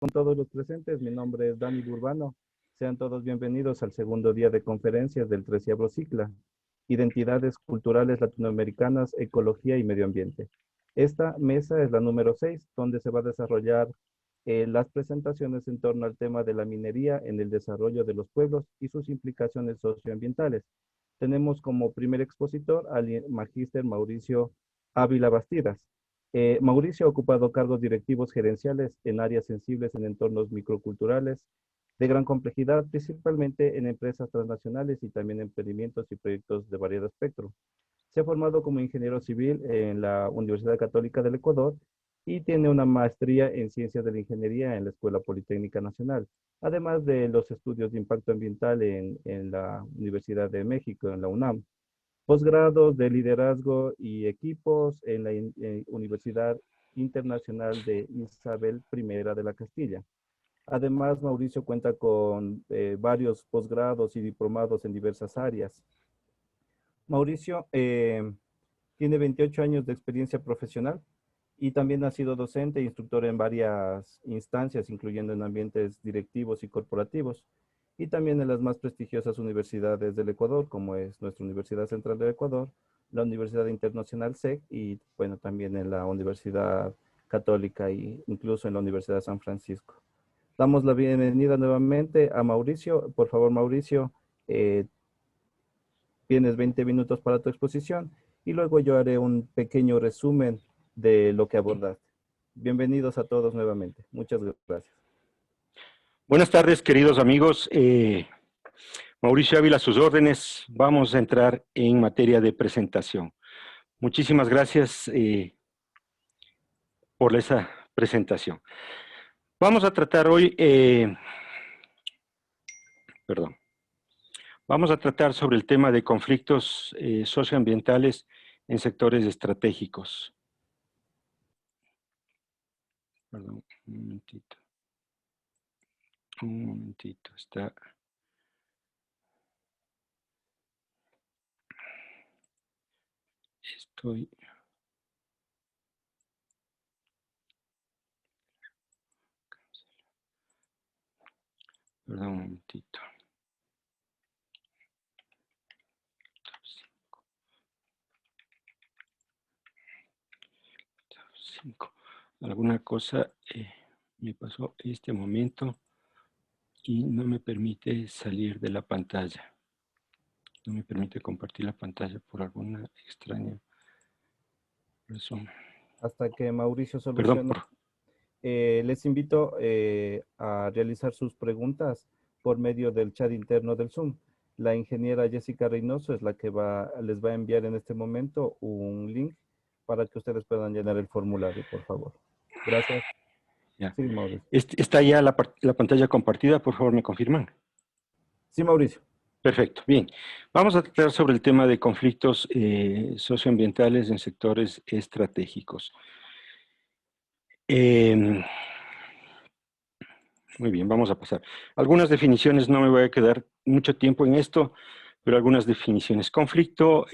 Con todos los presentes, mi nombre es Dani Burbano. Sean todos bienvenidos al segundo día de conferencias del 13º Cicla, Identidades Culturales Latinoamericanas, Ecología y Medio Ambiente. Esta mesa es la número 6, donde se va a desarrollar las presentaciones en torno al tema de la minería en el desarrollo de los pueblos y sus implicaciones socioambientales. Tenemos como primer expositor al magíster Mauricio Ávila Bastidas. Mauricio ha ocupado cargos directivos gerenciales en áreas sensibles en entornos microculturales de gran complejidad, principalmente en empresas transnacionales y también emprendimientos y proyectos de variado espectro. Se ha formado como ingeniero civil en la Universidad Católica del Ecuador y tiene una maestría en Ciencias de la Ingeniería en la Escuela Politécnica Nacional, además de los estudios de impacto ambiental en la Universidad de México, en la UNAM. Posgrados de liderazgo y equipos en la Universidad Internacional de Isabel I de la Castilla. Además, Mauricio cuenta con varios posgrados y diplomados en diversas áreas. Mauricio tiene 28 años de experiencia profesional y también ha sido docente e instructor en varias instancias, incluyendo en ambientes directivos y corporativos, y también en las más prestigiosas universidades del Ecuador, como es nuestra Universidad Central del Ecuador, la Universidad Internacional SEC y, bueno, también en la Universidad Católica e incluso en la Universidad de San Francisco. Damos la bienvenida nuevamente a Mauricio. Por favor, Mauricio, tienes 20 minutos para tu exposición y luego yo haré un pequeño resumen de lo que abordaste. Bienvenidos a todos nuevamente. Muchas gracias. Buenas tardes, queridos amigos. Mauricio Ávila, a sus órdenes. Vamos a entrar en materia de presentación. Muchísimas gracias por esa presentación. Vamos a tratar hoy, vamos a tratar sobre el tema de conflictos socioambientales en sectores estratégicos. Perdón, un momentito. Un momentito, está... Estoy... Perdón, un momentito. Alguna cosa me pasó en este momento y no me permite salir de la pantalla. No me permite compartir la pantalla por alguna extraña razón. Hasta que Mauricio Perdón solucione, por... les invito a realizar sus preguntas por medio del chat interno del Zoom. La ingeniera Jessica Reynoso es la que les va a enviar en este momento un link para que ustedes puedan llenar el formulario, por favor. Gracias. Ya. Sí, Mauricio. ¿Está ya la pantalla compartida? Por favor, ¿me confirman? Sí, Mauricio. Perfecto, bien. Vamos a tratar sobre el tema de conflictos socioambientales en sectores estratégicos. Muy bien, vamos a pasar. Algunas definiciones, no me voy a quedar mucho tiempo en esto, pero algunas definiciones. Conflicto,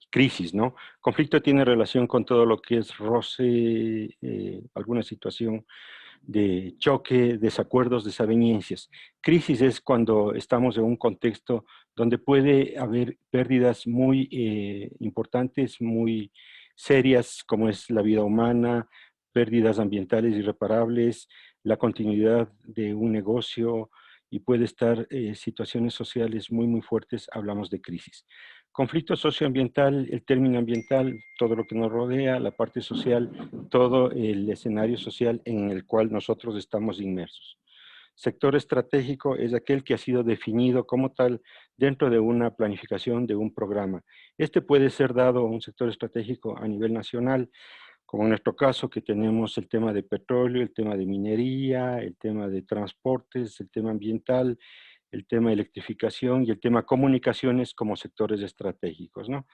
crisis, ¿no? Conflicto tiene relación con todo lo que es roce, alguna situación de choque, desacuerdos, desavenencias. Crisis es cuando estamos en un contexto donde puede haber pérdidas muy importantes, muy serias, como es la vida humana, pérdidas ambientales irreparables, la continuidad de un negocio y puede estar situaciones sociales muy, muy fuertes, hablamos de crisis. Conflicto socioambiental, el término ambiental, todo lo que nos rodea, la parte social, todo el escenario social en el cual nosotros estamos inmersos. Sector estratégico es aquel que ha sido definido como tal dentro de una planificación de un programa. Este puede ser dado a un sector estratégico a nivel nacional, como en nuestro caso que tenemos el tema de petróleo, el tema de minería, el tema de transportes, el tema ambiental, el tema de electrificación y el tema comunicaciones como sectores estratégicos, ¿no?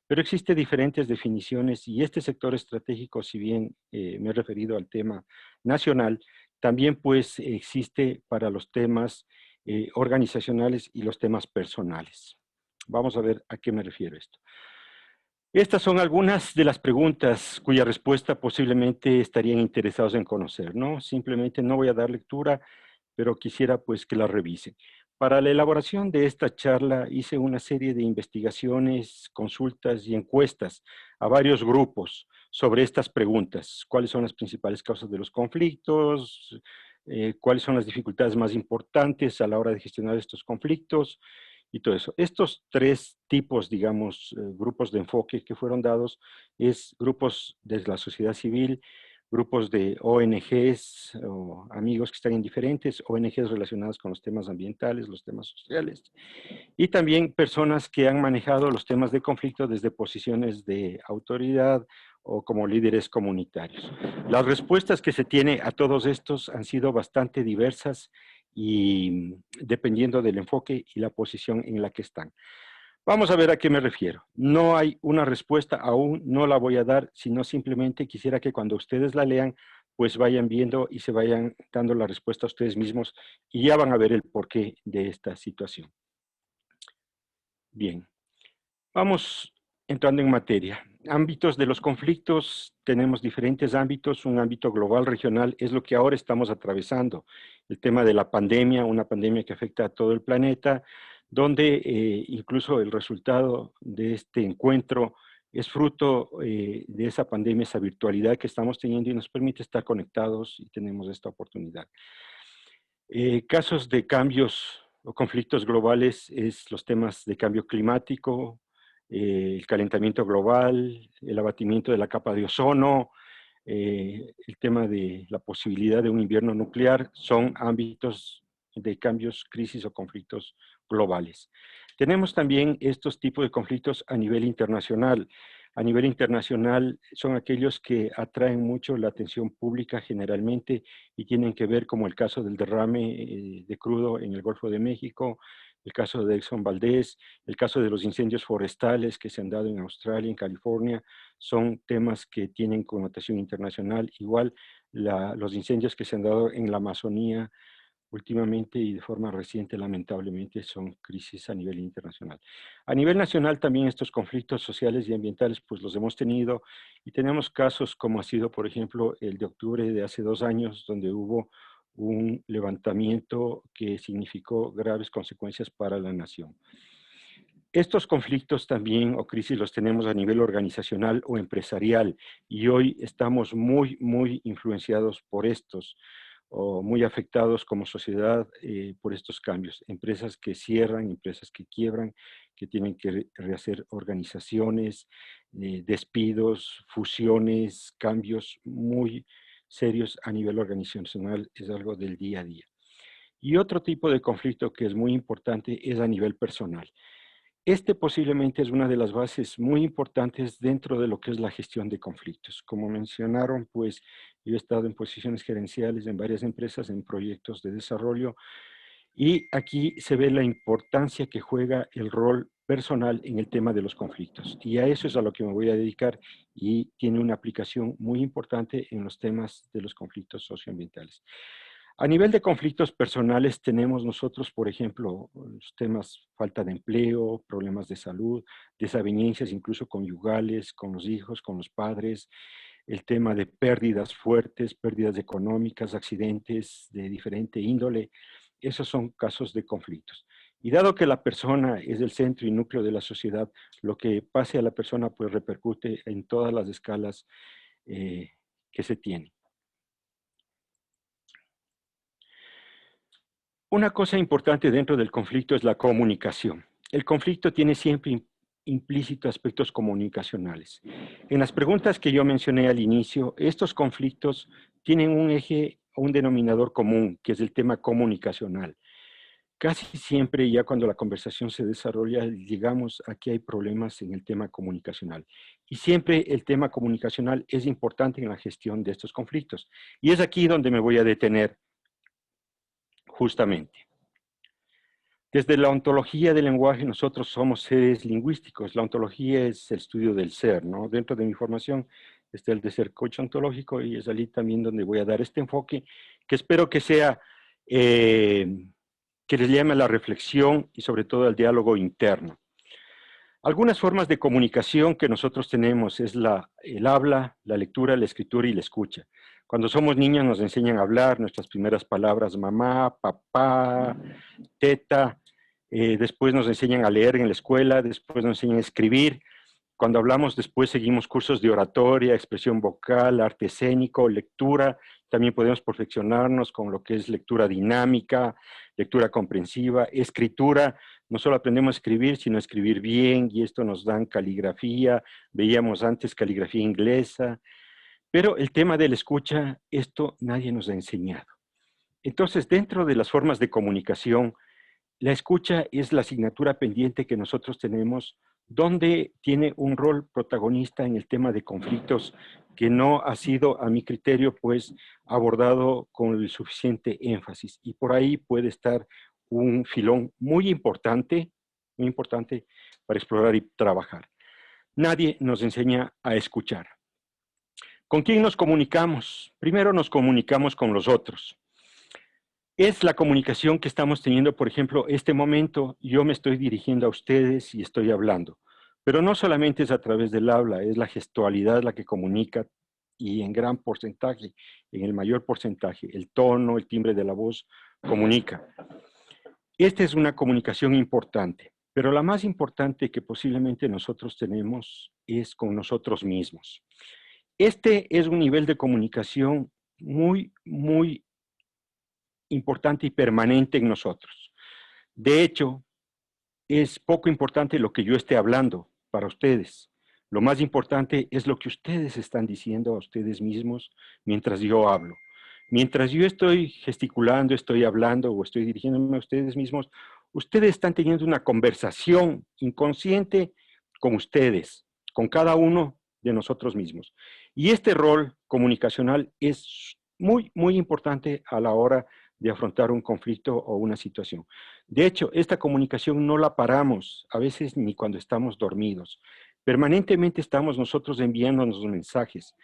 Pero existen diferentes definiciones y este sector estratégico, si bien me he referido al tema nacional, también pues existe para los temas organizacionales y los temas personales. Vamos a ver a qué me refiero esto. Estas son algunas de las preguntas cuya respuesta posiblemente estarían interesados en conocer, ¿no? Simplemente no voy a dar lectura, pero quisiera pues que la revisen. Para la elaboración de esta charla hice una serie de investigaciones, consultas y encuestas a varios grupos sobre estas preguntas. ¿Cuáles son las principales causas de los conflictos? ¿Cuáles son las dificultades más importantes a la hora de gestionar estos conflictos? Y todo eso. Estos tres tipos, digamos, grupos de enfoque que fueron dados, es grupos de la sociedad civil, grupos de ONGs o amigos que están en diferentes ONGs relacionadas con los temas ambientales, los temas sociales, y también personas que han manejado los temas de conflicto desde posiciones de autoridad o como líderes comunitarios. Las respuestas que se tiene a todos estos han sido bastante diversas y dependiendo del enfoque y la posición en la que están. Vamos a ver a qué me refiero. No hay una respuesta aún, no la voy a dar, sino simplemente quisiera que cuando ustedes la lean, pues vayan viendo y se vayan dando la respuesta a ustedes mismos y ya van a ver el porqué de esta situación. Bien, vamos entrando en materia. Ámbitos de los conflictos, tenemos diferentes ámbitos. Un ámbito global, regional, es lo que ahora estamos atravesando. El tema de la pandemia, una pandemia que afecta a todo el planeta, donde incluso el resultado de este encuentro es fruto de esa pandemia, esa virtualidad que estamos teniendo y nos permite estar conectados y tenemos esta oportunidad. Casos de cambios o conflictos globales es los temas de cambio climático, el calentamiento global, el abatimiento de la capa de ozono, el tema de la posibilidad de un invierno nuclear, son ámbitos de cambios, crisis o conflictos globales. Tenemos también estos tipos de conflictos a nivel internacional. A nivel internacional son aquellos que atraen mucho la atención pública generalmente y tienen que ver como el caso del derrame de crudo en el Golfo de México, el caso de Exxon Valdez, el caso de los incendios forestales que se han dado en Australia, en California, son temas que tienen connotación internacional. Igual los incendios que se han dado en la Amazonía últimamente y de forma reciente, lamentablemente, son crisis a nivel internacional. A nivel nacional también estos conflictos sociales y ambientales pues los hemos tenido y tenemos casos como ha sido, por ejemplo, el de octubre de hace 2 años, donde hubo un levantamiento que significó graves consecuencias para la nación. Estos conflictos también o crisis los tenemos a nivel organizacional o empresarial y hoy estamos muy influenciados por estos o muy afectados como sociedad por estos cambios. Empresas que cierran, empresas que quiebran, que tienen que rehacer organizaciones, despidos, fusiones, cambios muy serios a nivel organizacional, es algo del día a día. Y otro tipo de conflicto que es muy importante es a nivel personal. Este posiblemente es una de las bases muy importantes dentro de lo que es la gestión de conflictos. Como mencionaron, pues yo he estado en posiciones gerenciales en varias empresas, en proyectos de desarrollo, y aquí se ve la importancia que juega el rol personal en el tema de los conflictos. Y a eso es a lo que me voy a dedicar y tiene una aplicación muy importante en los temas de los conflictos socioambientales. A nivel de conflictos personales tenemos nosotros, por ejemplo, los temas falta de empleo, problemas de salud, desavenencias incluso conyugales, con los hijos, con los padres, el tema de pérdidas fuertes, pérdidas económicas, accidentes de diferente índole. Esos son casos de conflictos. Y dado que la persona es el centro y núcleo de la sociedad, lo que pase a la persona pues repercute en todas las escalas que se tienen. Una cosa importante dentro del conflicto es la comunicación. El conflicto tiene siempre implícito aspectos comunicacionales. En las preguntas que yo mencioné al inicio, estos conflictos tienen un eje o un denominador común, que es el tema comunicacional. Casi siempre, ya cuando la conversación se desarrolla, llegamos a que hay problemas en el tema comunicacional. Y siempre el tema comunicacional es importante en la gestión de estos conflictos. Y es aquí donde me voy a detener justamente. Desde la ontología del lenguaje, nosotros somos seres lingüísticos. La ontología es el estudio del ser, ¿no? Dentro de mi formación está el de ser coach ontológico y es allí también donde voy a dar este enfoque, que espero que sea, que les llame a la reflexión y sobre todo al diálogo interno. Algunas formas de comunicación que nosotros tenemos es el habla, la lectura, la escritura y la escucha. Cuando somos niños nos enseñan a hablar, nuestras primeras palabras, mamá, papá, teta, después nos enseñan a leer en la escuela, después nos enseñan a escribir. Cuando hablamos después seguimos cursos de oratoria, expresión vocal, arte escénico, lectura. También podemos perfeccionarnos con lo que es lectura dinámica, lectura comprensiva, escritura. No solo aprendemos a escribir, sino a escribir bien, y esto nos dan caligrafía. Veíamos antes caligrafía inglesa. Pero el tema de la escucha, esto nadie nos ha enseñado. Entonces, dentro de las formas de comunicación, la escucha es la asignatura pendiente que nosotros tenemos, donde tiene un rol protagonista en el tema de conflictos que no ha sido, a mi criterio, pues abordado con el suficiente énfasis. Y por ahí puede estar un filón muy importante para explorar y trabajar. Nadie nos enseña a escuchar. ¿Con quién nos comunicamos? Primero nos comunicamos con los otros. Es la comunicación que estamos teniendo, por ejemplo, este momento, yo me estoy dirigiendo a ustedes y estoy hablando. Pero no solamente es a través del habla, es la gestualidad la que comunica y en gran porcentaje, en el mayor porcentaje, el tono, el timbre de la voz comunica. Esta es una comunicación importante, pero la más importante que posiblemente nosotros tenemos es con nosotros mismos. Este es un nivel de comunicación muy importante y permanente en nosotros. De hecho, es poco importante lo que yo esté hablando para ustedes. Lo más importante es lo que ustedes están diciendo a ustedes mismos mientras yo hablo. Mientras yo estoy gesticulando, estoy hablando o estoy dirigiéndome a ustedes mismos, ustedes están teniendo una conversación inconsciente con ustedes, con cada uno de nosotros mismos. Y este rol comunicacional es muy importante a la hora de afrontar un conflicto o una situación. De hecho, esta comunicación no la paramos, a veces ni cuando estamos dormidos. Permanentemente estamos nosotros enviándonos mensajes.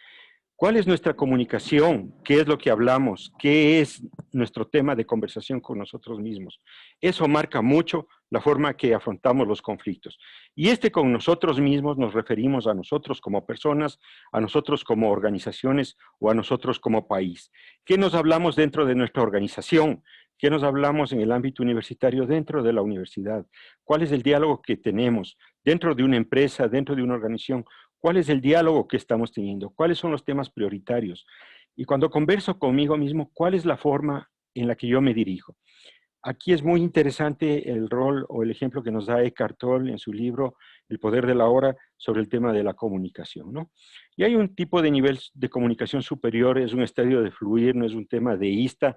¿Cuál es nuestra comunicación? ¿Qué es lo que hablamos? ¿Qué es nuestro tema de conversación con nosotros mismos? Eso marca mucho la forma que afrontamos los conflictos. Y con nosotros mismos nos referimos a nosotros como personas, a nosotros como organizaciones o a nosotros como país. ¿Qué nos hablamos dentro de nuestra organización? ¿Qué nos hablamos en el ámbito universitario dentro de la universidad? ¿Cuál es el diálogo que tenemos dentro de una empresa, dentro de una organización? ¿Cuál es el diálogo que estamos teniendo? ¿Cuáles son los temas prioritarios? Y cuando converso conmigo mismo, ¿cuál es la forma en la que yo me dirijo? Aquí es muy interesante el rol o el ejemplo que nos da Eckhart Tolle en su libro El poder de la hora sobre el tema de la comunicación, ¿no? Y hay un tipo de nivel de comunicación superior, es un estadio de fluir, no es un tema deísta,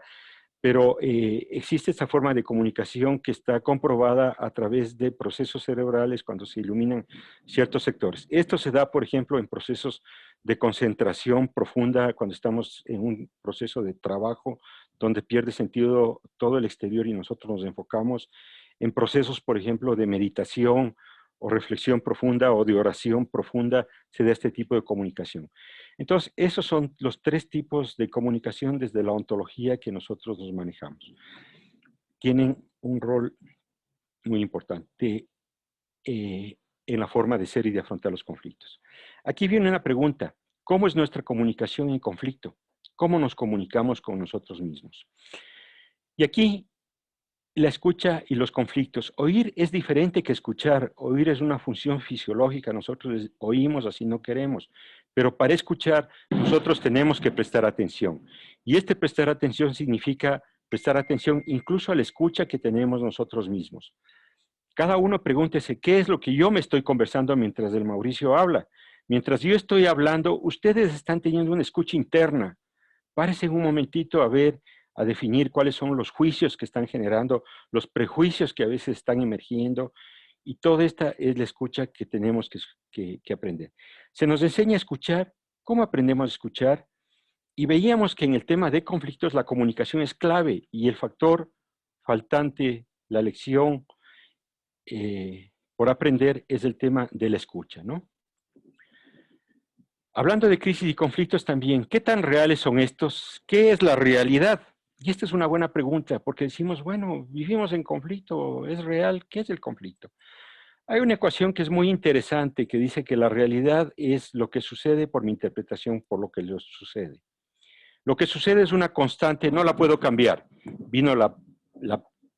pero existe esta forma de comunicación que está comprobada a través de procesos cerebrales cuando se iluminan ciertos sectores. Esto se da, por ejemplo, en procesos de concentración profunda, cuando estamos en un proceso de trabajo donde pierde sentido todo el exterior y nosotros nos enfocamos en procesos, por ejemplo, de meditación o reflexión profunda o de oración profunda, se da este tipo de comunicación. Entonces, esos son los tres tipos de comunicación desde la ontología que nosotros nos manejamos. Tienen un rol muy importante en la forma de ser y de afrontar los conflictos. Aquí viene una pregunta. ¿Cómo es nuestra comunicación en conflicto? ¿Cómo nos comunicamos con nosotros mismos? Y aquí la escucha y los conflictos. Oír es diferente que escuchar. Oír es una función fisiológica. Nosotros oímos así no queremos. Pero para escuchar, nosotros tenemos que prestar atención. Y prestar atención significa prestar atención incluso a la escucha que tenemos nosotros mismos. Cada uno pregúntese, ¿qué es lo que yo me estoy conversando mientras el Mauricio habla? Mientras yo estoy hablando, ustedes están teniendo una escucha interna. Párese un momentito a definir cuáles son los juicios que están generando, los prejuicios que a veces están emergiendo, y toda esta es la escucha que tenemos que aprender. Se nos enseña a escuchar. ¿Cómo aprendemos a escuchar? Y veíamos que en el tema de conflictos la comunicación es clave y el factor faltante, la lección por aprender es el tema de la escucha, ¿no? Hablando de crisis y conflictos también, ¿qué tan reales son estos? ¿Qué es la realidad? Y esta es una buena pregunta, porque decimos, bueno, vivimos en conflicto, ¿es real? ¿Qué es el conflicto? Hay una ecuación que es muy interesante que dice que la realidad es lo que sucede por mi interpretación por lo que les sucede. Lo que sucede es una constante, no la puedo cambiar. Vino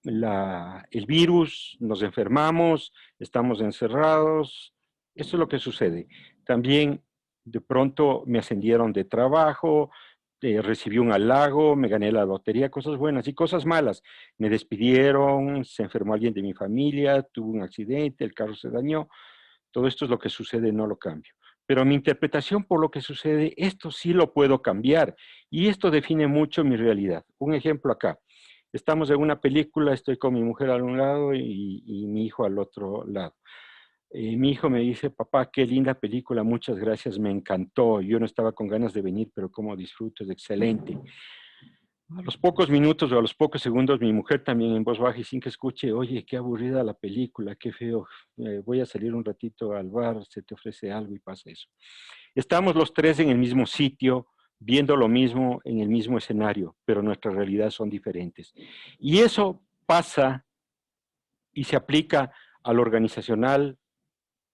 el virus, nos enfermamos, estamos encerrados, eso es lo que sucede. También de pronto me ascendieron de trabajo, recibí un halago, me gané la lotería, cosas buenas y cosas malas. Me despidieron, se enfermó alguien de mi familia, tuve un accidente, el carro se dañó. Todo esto es lo que sucede, no lo cambio. Pero mi interpretación por lo que sucede, esto sí lo puedo cambiar. Y esto define mucho mi realidad. Un ejemplo acá. Estamos en una película, estoy con mi mujer a un lado y mi hijo al otro lado. Mi hijo me dice, papá, qué linda película, muchas gracias, me encantó. Yo no estaba con ganas de venir, pero como disfruto, es excelente. A los pocos minutos o a los pocos segundos, mi mujer también en voz baja y sin que escuche, oye, qué aburrida la película, qué feo, voy a salir un ratito al bar, se te ofrece algo y pasa eso. Estamos los tres en el mismo sitio, viendo lo mismo en el mismo escenario, pero nuestras realidades son diferentes. Y eso pasa y se aplica a lo organizacional,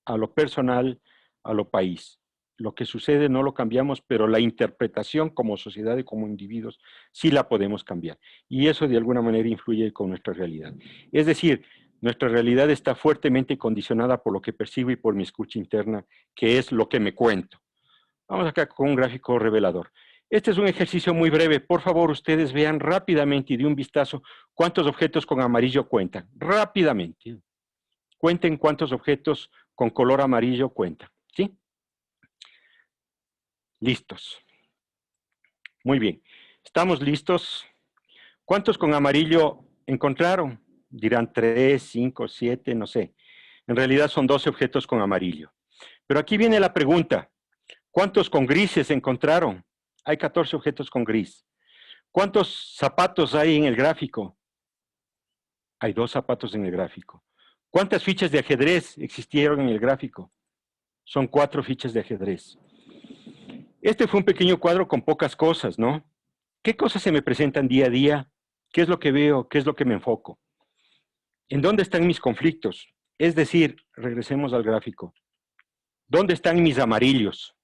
a lo personal, a lo país. Lo que sucede no lo cambiamos, pero la interpretación como sociedad y como individuos sí la podemos cambiar. Y eso de alguna manera influye con nuestra realidad. Es decir, nuestra realidad está fuertemente condicionada por lo que percibo y por mi escucha interna, que es lo que me cuento. Vamos acá con un gráfico revelador. Este es un ejercicio muy breve. Por favor, ustedes vean rápidamente y de un vistazo cuántos objetos con amarillo cuentan. Rápidamente. Cuenten cuántos objetos con color amarillo cuentan. ¿Sí? Listos. Muy bien. ¿Estamos listos? ¿Cuántos con amarillo encontraron? Dirán 3, 5, 7, no sé. En realidad son 12 objetos con amarillo. Pero aquí viene la pregunta. ¿Cuántos con grises encontraron? Hay 14 objetos con gris. ¿Cuántos zapatos hay en el gráfico? Hay 2 zapatos en el gráfico. ¿Cuántas fichas de ajedrez existieron en el gráfico? Son 4 fichas de ajedrez. Este fue un pequeño cuadro con pocas cosas, ¿no? ¿Qué cosas se me presentan día a día? ¿Qué es lo que veo? ¿Qué es lo que me enfoco? ¿En dónde están mis conflictos? Es decir, regresemos al gráfico. ¿Dónde están mis amarillos?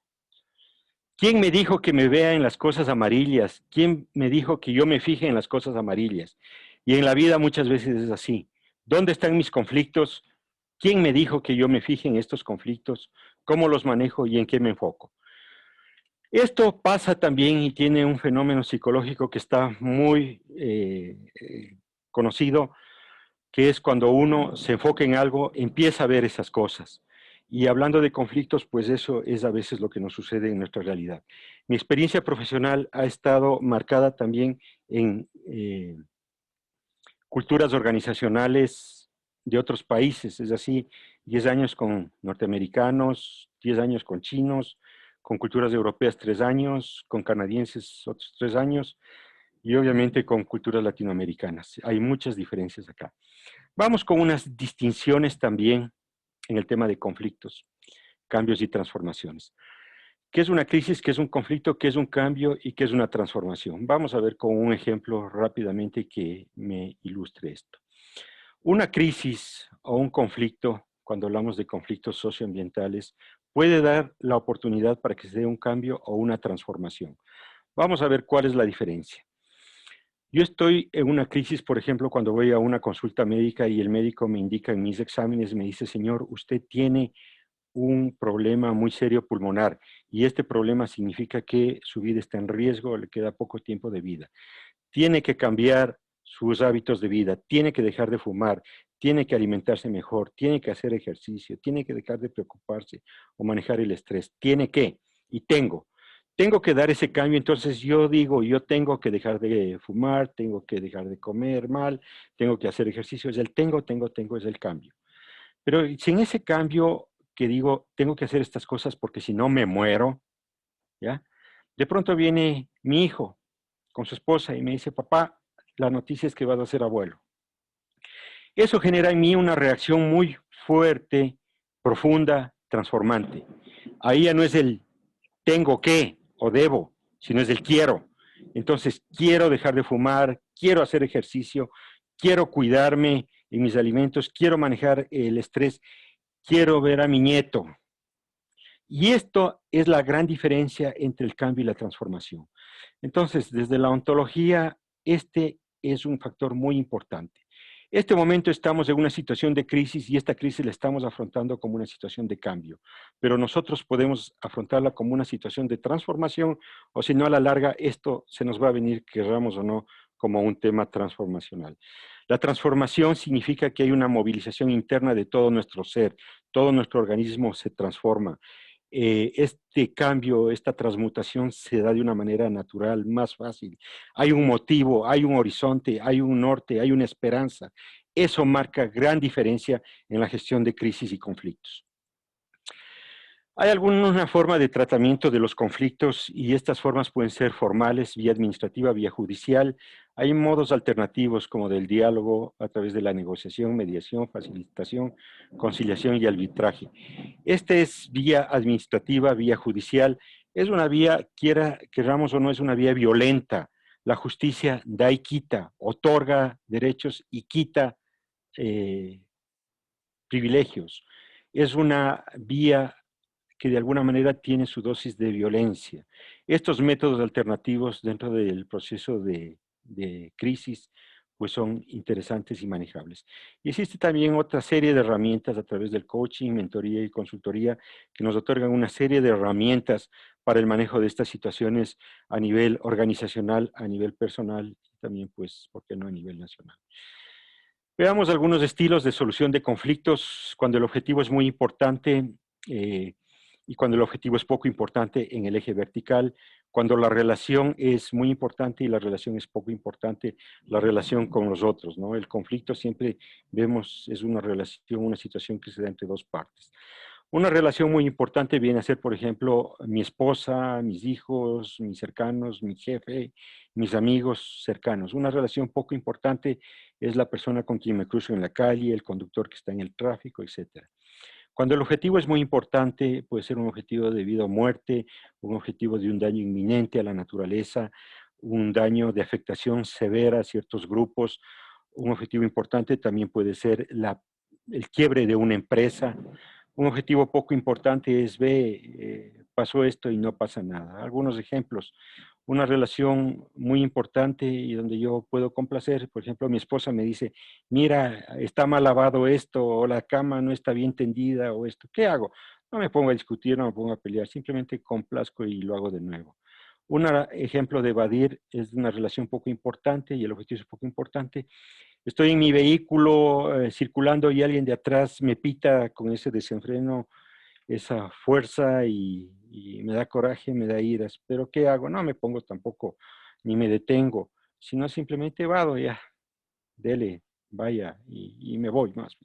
¿Quién me dijo que me vea en las cosas amarillas? ¿Quién me dijo que yo me fije en las cosas amarillas? Y en la vida muchas veces es así. ¿Dónde están mis conflictos? ¿Quién me dijo que yo me fije en estos conflictos? ¿Cómo los manejo y en qué me enfoco? Esto pasa también y tiene un fenómeno psicológico que está muy conocido, que es cuando uno se enfoca en algo, empieza a ver esas cosas. Y hablando de conflictos, pues eso es a veces lo que nos sucede en nuestra realidad. Mi experiencia profesional ha estado marcada también en culturas organizacionales de otros países, es así, 10 años con norteamericanos, 10 años con chinos, con culturas europeas 3 años, con canadienses otros 3 años, y obviamente con culturas latinoamericanas. Hay muchas diferencias acá. Vamos con unas distinciones también en el tema de conflictos, cambios y transformaciones. ¿Qué es una crisis? ¿Qué es un conflicto? ¿Qué es un cambio? ¿Y qué es una transformación? Vamos a ver con un ejemplo rápidamente que me ilustre esto. Una crisis o un conflicto, cuando hablamos de conflictos socioambientales, puede dar la oportunidad para que se dé un cambio o una transformación. Vamos a ver cuál es la diferencia. Yo estoy en una crisis, por ejemplo, cuando voy a una consulta médica y el médico me indica en mis exámenes, me dice, señor, usted tiene un problema muy serio pulmonar y este problema significa que su vida está en riesgo, le queda poco tiempo de vida. Tiene que cambiar sus hábitos de vida, tiene que dejar de fumar, tiene que alimentarse mejor, tiene que hacer ejercicio, tiene que dejar de preocuparse o manejar el estrés, tiene que, y tengo que dar ese cambio. Entonces yo digo, yo tengo que dejar de fumar, tengo que dejar de comer mal, tengo que hacer ejercicio, es el tengo, es el cambio. Pero sin ese cambio que digo, tengo que hacer estas cosas porque si no me muero, ¿ya? De pronto viene mi hijo con su esposa y me dice, papá, la noticia es que vas a ser abuelo. Eso genera en mí una reacción muy fuerte, profunda, transformante. Ahí ya no es el tengo que o debo, sino es el quiero. Entonces, quiero dejar de fumar, quiero hacer ejercicio, quiero cuidarme en mis alimentos, quiero manejar el estrés. quiero ver a mi nieto. Y esto es la gran diferencia entre el cambio y la transformación. Entonces, desde la ontología, este es un factor muy importante. En este momento estamos en una situación de crisis y esta crisis la estamos afrontando como una situación de cambio, pero nosotros podemos afrontarla como una situación de transformación o si no a la larga esto se nos va a venir, querramos o no, como un tema transformacional. La transformación significa que hay una movilización interna de todo nuestro ser, todo nuestro organismo se transforma. Este cambio, esta transmutación se da de una manera natural, más fácil. Hay un motivo, hay un horizonte, hay un norte, hay una esperanza. Eso marca gran diferencia en la gestión de crisis y conflictos. Hay alguna forma de tratamiento de los conflictos y estas formas pueden ser formales, vía administrativa, vía judicial. Hay modos alternativos como del diálogo a través de la negociación, mediación, facilitación, conciliación y arbitraje. Este es vía administrativa, vía judicial. Es una vía, queramos o no, es una vía violenta. La justicia da y quita, otorga derechos y quita privilegios. Es una vía que de alguna manera tiene su dosis de violencia. Estos métodos alternativos dentro del proceso de crisis pues son interesantes y manejables. Y existe también otra serie de herramientas a través del coaching, mentoría y consultoría que nos otorgan una serie de herramientas para el manejo de estas situaciones a nivel organizacional, a nivel personal y también, pues, ¿por qué no a nivel nacional? Veamos algunos estilos de solución de conflictos cuando el objetivo es muy importante y cuando el objetivo es poco importante en el eje vertical, cuando la relación es muy importante y la relación es poco importante, la relación con los otros, ¿no? El conflicto siempre vemos es una relación, una situación que se da entre dos partes. Una relación muy importante viene a ser, por ejemplo, mi esposa, mis hijos, mis cercanos, mi jefe, mis amigos cercanos. Una relación poco importante es la persona con quien me cruzo en la calle, el conductor que está en el tráfico, etc. Cuando el objetivo es muy importante, puede ser un objetivo de vida o muerte, un objetivo de un daño inminente a la naturaleza, un daño de afectación severa a ciertos grupos. Un objetivo importante también puede ser el quiebre de una empresa. Un objetivo poco importante es, pasó esto y no pasa nada. Algunos ejemplos, una relación muy importante y donde yo puedo complacer, por ejemplo, mi esposa me dice, mira, está mal lavado esto, o la cama no está bien tendida, o esto, ¿qué hago? No me pongo a discutir, no me pongo a pelear, simplemente complazco y lo hago de nuevo. Un ejemplo de evadir es una relación poco importante y el objetivo es poco importante. Estoy en mi vehículo circulando y alguien de atrás me pita con ese desenfreno, esa fuerza y me da coraje, me da iras. Pero ¿qué hago? No me pongo tampoco, ni me detengo, sino simplemente vado ya, dele, vaya y me voy más.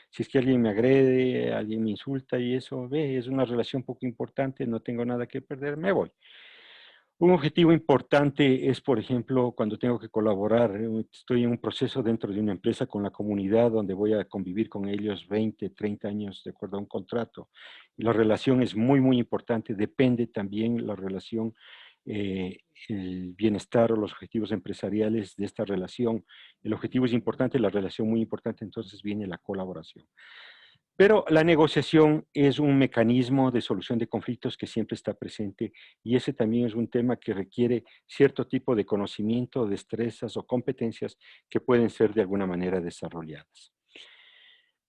Si es que alguien me agrede, alguien me insulta y eso, es una relación poco importante, no tengo nada que perder, me voy. Un objetivo importante es, por ejemplo, cuando tengo que colaborar, estoy en un proceso dentro de una empresa con la comunidad donde voy a convivir con ellos 20, 30 años de acuerdo a un contrato. Y la relación es muy, muy importante. Depende también la relación, el bienestar o los objetivos empresariales de esta relación. El objetivo es importante, la relación muy importante, entonces viene la colaboración. Pero la negociación es un mecanismo de solución de conflictos que siempre está presente y ese también es un tema que requiere cierto tipo de conocimiento, destrezas o competencias que pueden ser de alguna manera desarrolladas.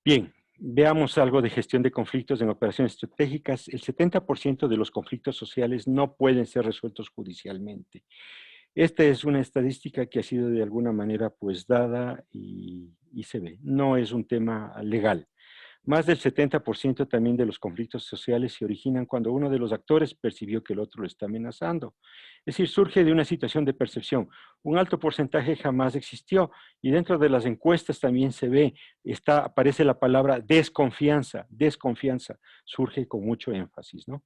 Bien, veamos algo de gestión de conflictos en operaciones estratégicas. El 70% de los conflictos sociales no pueden ser resueltos judicialmente. Esta es una estadística que ha sido de alguna manera pues dada y se ve. No es un tema legal. Más del 70% también de los conflictos sociales se originan cuando uno de los actores percibió que el otro lo está amenazando. Es decir, surge de una situación de percepción. Un alto porcentaje jamás existió y dentro de las encuestas también se ve, aparece la palabra desconfianza, desconfianza, surge con mucho énfasis, ¿no?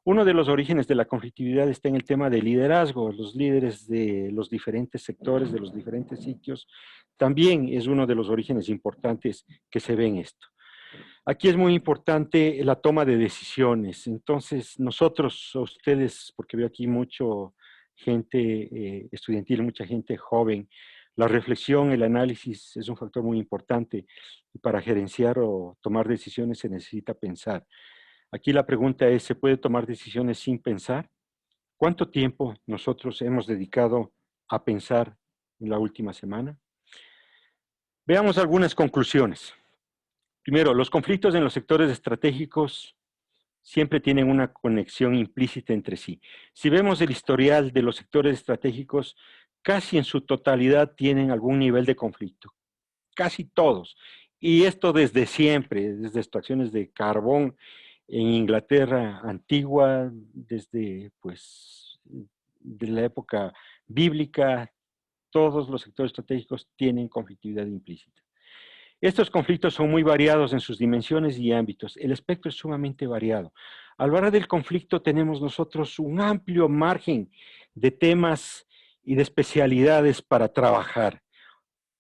Uno de los orígenes de la conflictividad está en el tema del liderazgo. Los líderes de los diferentes sectores, de los diferentes sitios, también es uno de los orígenes importantes que se ve en esto. Aquí es muy importante la toma de decisiones. Entonces, nosotros, ustedes, porque veo aquí mucho gente estudiantil, mucha gente joven, La reflexión, el análisis es un factor muy importante y para gerenciar o tomar decisiones se necesita pensar. Aquí la pregunta es, ¿se puede tomar decisiones sin pensar? ¿Cuánto tiempo nosotros hemos dedicado a pensar en la última semana? Veamos algunas conclusiones. Primero, los conflictos en los sectores estratégicos siempre tienen una conexión implícita entre sí. Si vemos el historial de los sectores estratégicos, casi en su totalidad tienen algún nivel de conflicto. Casi todos. Y esto desde siempre, desde extracciones de carbón en Inglaterra antigua, desde pues de la época bíblica, todos los sectores estratégicos tienen conflictividad implícita. Estos conflictos son muy variados en sus dimensiones y ámbitos. El espectro es sumamente variado. Al hablar del conflicto tenemos nosotros un amplio margen de temas y de especialidades para trabajar.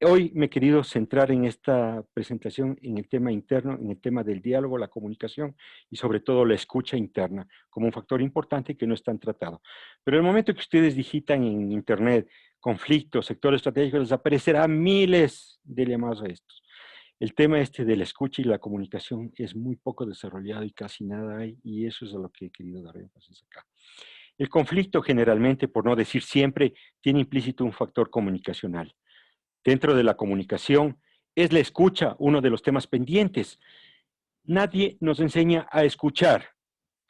Hoy me he querido centrar en esta presentación en el tema interno, en el tema del diálogo, la comunicación y sobre todo la escucha interna como un factor importante que no es tan tratado. Pero en el momento que ustedes digitan en internet conflictos, sectores estratégicos, les aparecerán miles de llamados a estos. El tema este de la escucha y la comunicación es muy poco desarrollado y casi nada hay, y eso es a lo que he querido dar énfasis acá. El conflicto generalmente, por no decir siempre, tiene implícito un factor comunicacional. Dentro de la comunicación, es la escucha uno de los temas pendientes. Nadie nos enseña a escuchar,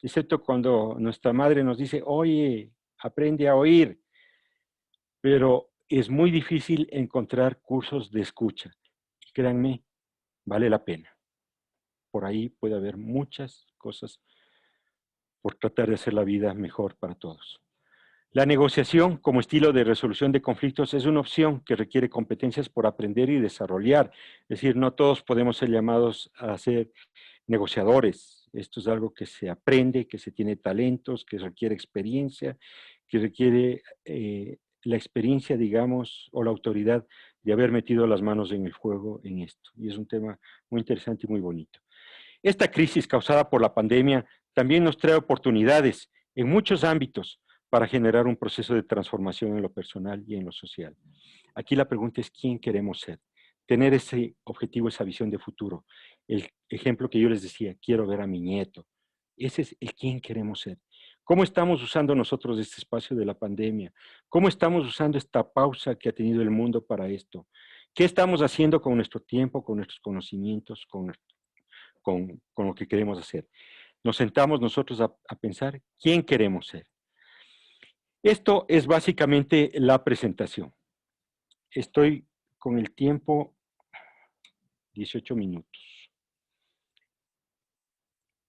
excepto cuando nuestra madre nos dice, oye, aprende a oír, pero es muy difícil encontrar cursos de escucha. Y créanme, vale la pena. Por ahí puede haber muchas cosas por tratar de hacer la vida mejor para todos. La negociación como estilo de resolución de conflictos es una opción que requiere competencias por aprender y desarrollar. Es decir, no todos podemos ser llamados a ser negociadores. Esto es algo que se aprende, que se tiene talentos, que requiere experiencia, que requiere la experiencia, digamos, o la autoridad de haber metido las manos en el fuego en esto. Y es un tema muy interesante y muy bonito. Esta crisis causada por la pandemia también nos trae oportunidades en muchos ámbitos para generar un proceso de transformación en lo personal y en lo social. Aquí la pregunta es, ¿quién queremos ser? Tener ese objetivo, esa visión de futuro. El ejemplo que yo les decía, quiero ver a mi nieto. Ese es el quién queremos ser. ¿Cómo estamos usando nosotros este espacio de la pandemia? ¿Cómo estamos usando esta pausa que ha tenido el mundo para esto? ¿Qué estamos haciendo con nuestro tiempo, con nuestros conocimientos, con lo que queremos hacer? Nos sentamos nosotros a pensar quién queremos ser. Esto es básicamente la presentación. Estoy con el tiempo 18 minutos.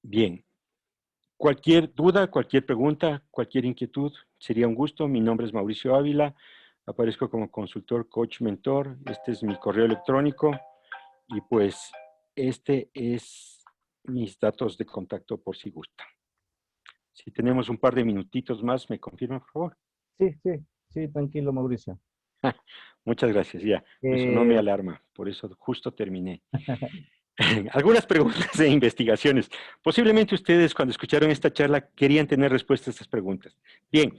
Bien. Cualquier duda, cualquier pregunta, cualquier inquietud, sería un gusto. Mi nombre es Mauricio Ávila. Aparezco como consultor, coach, mentor. Este es mi correo electrónico. Y pues, este es mis datos de contacto por si gusta. Si tenemos un par de minutitos más, ¿me confirma, por favor? Sí, tranquilo, Mauricio. Muchas gracias, ya. Eso no me alarma, por eso justo terminé. Algunas preguntas e investigaciones. Posiblemente ustedes, cuando escucharon esta charla, querían tener respuestas a estas preguntas. Bien,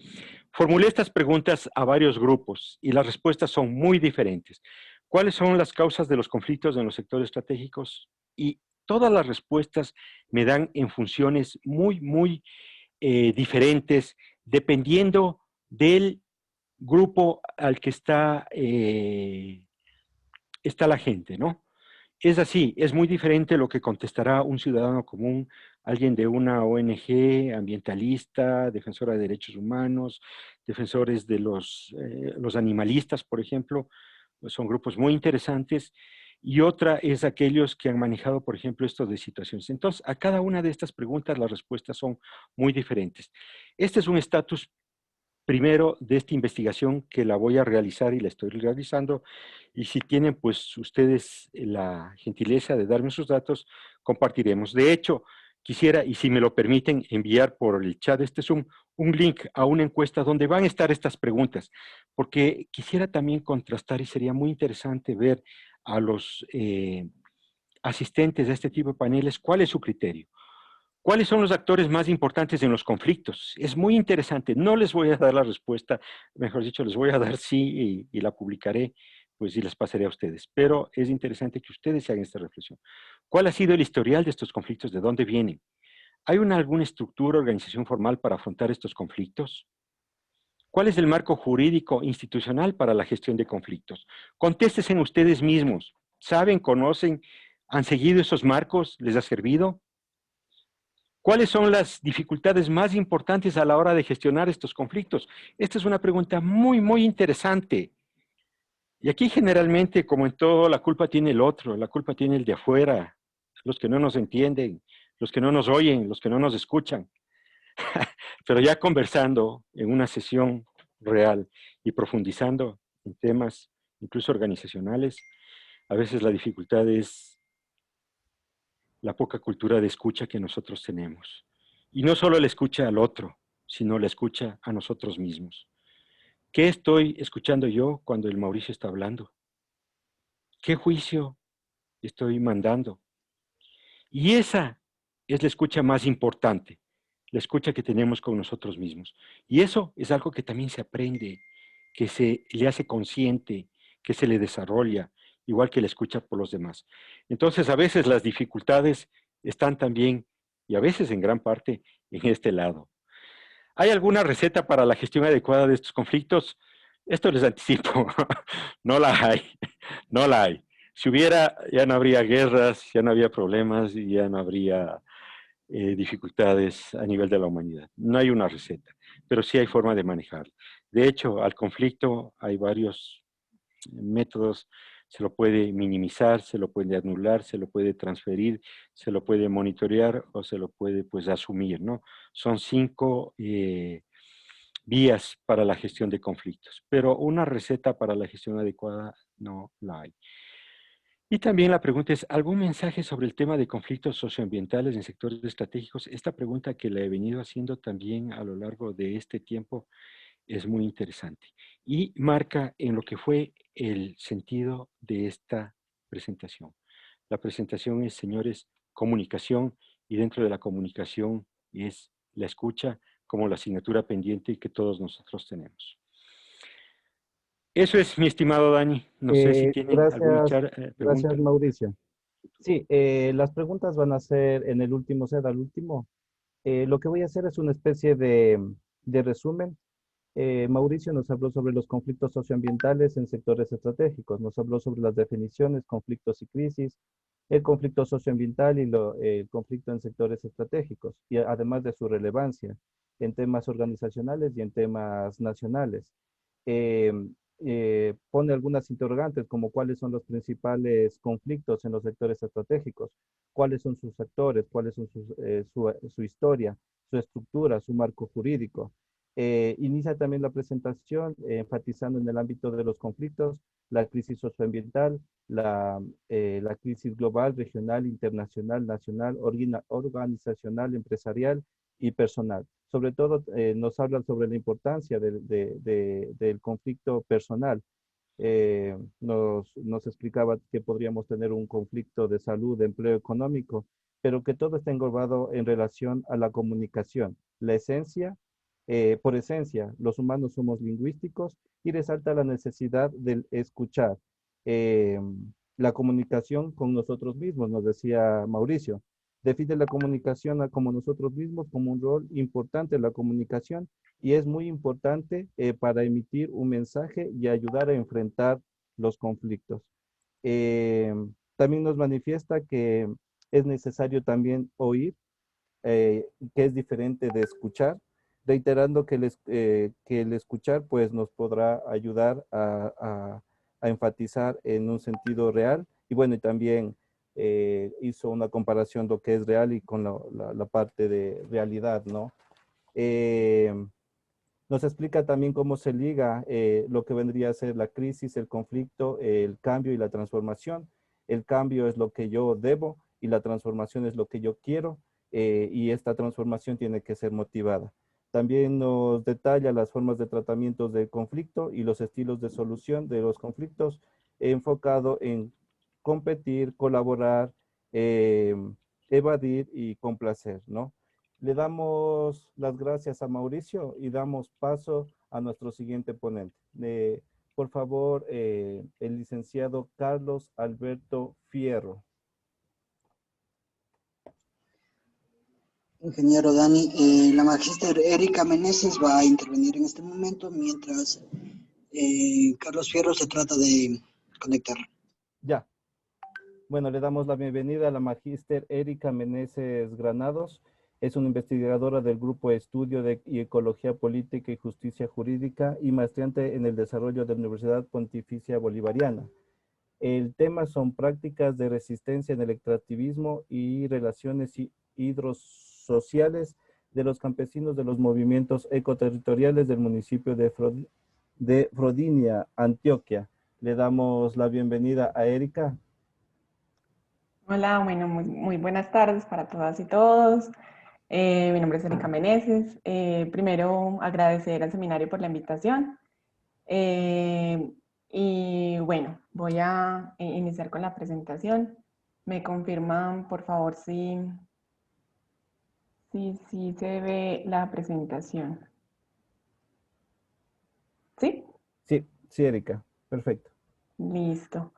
formulé estas preguntas a varios grupos y las respuestas son muy diferentes. ¿Cuáles son las causas de los conflictos en los sectores estratégicos? Y todas las respuestas me dan en funciones muy diferentes, dependiendo del grupo al que está la gente, ¿no? Es así, es muy diferente lo que contestará un ciudadano común, alguien de una ONG ambientalista, defensora de derechos humanos, defensores de los animalistas, por ejemplo, pues son grupos muy interesantes, y otra es aquellos que han manejado, por ejemplo, esto de situaciones. Entonces, a cada una de estas preguntas las respuestas son muy diferentes. Este es un estatus primero de esta investigación que la voy a realizar y la estoy realizando, y si tienen pues ustedes la gentileza de darme sus datos, compartiremos. De hecho, quisiera, y si me lo permiten, enviar por el chat de este Zoom un link a una encuesta donde van a estar estas preguntas, porque quisiera también contrastar y sería muy interesante ver a los asistentes a este tipo de paneles cuál es su criterio. ¿Cuáles son los actores más importantes en los conflictos? Es muy interesante. No les voy a dar la respuesta, mejor dicho, les voy a dar sí y la publicaré, pues sí les pasaré a ustedes. Pero es interesante que ustedes se hagan esta reflexión. ¿Cuál ha sido el historial de estos conflictos? ¿De dónde vienen? ¿Hay alguna estructura, organización formal para afrontar estos conflictos? ¿Cuál es el marco jurídico institucional para la gestión de conflictos? Contéstense ustedes mismos. ¿Saben, conocen, han seguido esos marcos? ¿Les ha servido? ¿Cuáles son las dificultades más importantes a la hora de gestionar estos conflictos? Esta es una pregunta muy, muy interesante. Y aquí generalmente, como en todo, la culpa tiene el otro, la culpa tiene el de afuera, los que no nos entienden, los que no nos oyen, los que no nos escuchan. Pero ya conversando en una sesión real y profundizando en temas incluso organizacionales, a veces la dificultad es la poca cultura de escucha que nosotros tenemos. Y no solo la escucha al otro, sino la escucha a nosotros mismos. ¿Qué estoy escuchando yo cuando el Mauricio está hablando? ¿Qué juicio estoy mandando? Y esa es la escucha más importante, la escucha que tenemos con nosotros mismos. Y eso es algo que también se aprende, que se le hace consciente, que se le desarrolla, igual que la escucha por los demás. Entonces, a veces las dificultades están también, y a veces en gran parte, en este lado. ¿Hay alguna receta para la gestión adecuada de estos conflictos? Esto les anticipo, no la hay, no la hay. Si hubiera, ya no habría guerras, ya no habría problemas y ya no habría dificultades a nivel de la humanidad. No hay una receta, pero sí hay forma de manejarlo. De hecho, al conflicto hay varios métodos, se lo puede minimizar, se lo puede anular, se lo puede transferir, se lo puede monitorear o se lo puede pues asumir, ¿no? Son 5 vías para la gestión de conflictos, pero una receta para la gestión adecuada no la hay. Y también la pregunta es, ¿algún mensaje sobre el tema de conflictos socioambientales en sectores estratégicos? Esta pregunta que la he venido haciendo también a lo largo de este tiempo es muy interesante y marca en lo que fue el sentido de esta presentación. La presentación es, señores, comunicación y dentro de la comunicación es la escucha como la asignatura pendiente que todos nosotros tenemos. Eso es, mi estimado Dani. No sé si tienen alguna Gracias, pregunta. Mauricio. Sí, las preguntas van a ser en el último set, al último. Lo que voy a hacer es una especie de resumen. Mauricio nos habló sobre los conflictos socioambientales en sectores estratégicos, nos habló sobre las definiciones, conflictos y crisis, el conflicto socioambiental y el conflicto en sectores estratégicos, y además de su relevancia en temas organizacionales y en temas nacionales. Eh, Pone algunas interrogantes como cuáles son los principales conflictos en los sectores estratégicos, cuáles son sus actores, cuáles son su historia, su estructura, su marco jurídico. Inicia también la presentación enfatizando en el ámbito de los conflictos, la crisis socioambiental, la crisis global, regional, internacional, nacional, organizacional, empresarial y personal. Sobre todo nos hablan sobre la importancia del conflicto personal. Nos explicaba que podríamos tener un conflicto de salud, de empleo económico, pero que todo está englobado en relación a la comunicación. La esencia, por esencia, los humanos somos lingüísticos y resalta la necesidad del escuchar. Eh, la comunicación con nosotros mismos, nos decía Mauricio. Define la comunicación como nosotros mismos como un rol importante en la comunicación y es muy importante para emitir un mensaje y ayudar a enfrentar los conflictos. Eh, También nos manifiesta que es necesario también oír, que es diferente de escuchar, reiterando que el escuchar pues nos podrá ayudar a enfatizar en un sentido real y bueno, y también hizo una comparación de lo que es real y con la parte de realidad, ¿no? Eh, Nos explica también cómo se liga lo que vendría a ser la crisis, el conflicto, el cambio y la transformación. El cambio es lo que yo debo y la transformación es lo que yo quiero y esta transformación tiene que ser motivada. También nos detalla las formas de tratamiento del conflicto y los estilos de solución de los conflictos enfocado en competir, colaborar, eh, evadir y complacer, ¿no? Le damos las gracias a Mauricio y damos paso a nuestro siguiente ponente. por favor, el licenciado Carlos Alberto Fierro. Ingeniero Dani, la magíster Erika Meneses va a intervenir en este momento mientras Carlos Fierro se trata de conectar. Ya. Bueno, le damos la bienvenida a la magíster Erika Meneses Granados. Es una investigadora del Grupo de Estudio de Ecología Política y Justicia Jurídica y maestrante en el desarrollo de la Universidad Pontificia Bolivariana. El tema son prácticas de resistencia en el extractivismo y relaciones hidrosociales de los campesinos de los movimientos ecoterritoriales del municipio de Frodinia, Antioquia. Le damos la bienvenida a Erika. Hola, bueno, muy buenas tardes para todas y todos. Mi nombre es Erika Meneses. Primero, agradecer al seminario por la invitación. Y bueno, voy a iniciar con la presentación. ¿Me confirman, por favor, si se ve la presentación? ¿Sí? Sí, Erika. Perfecto. Listo.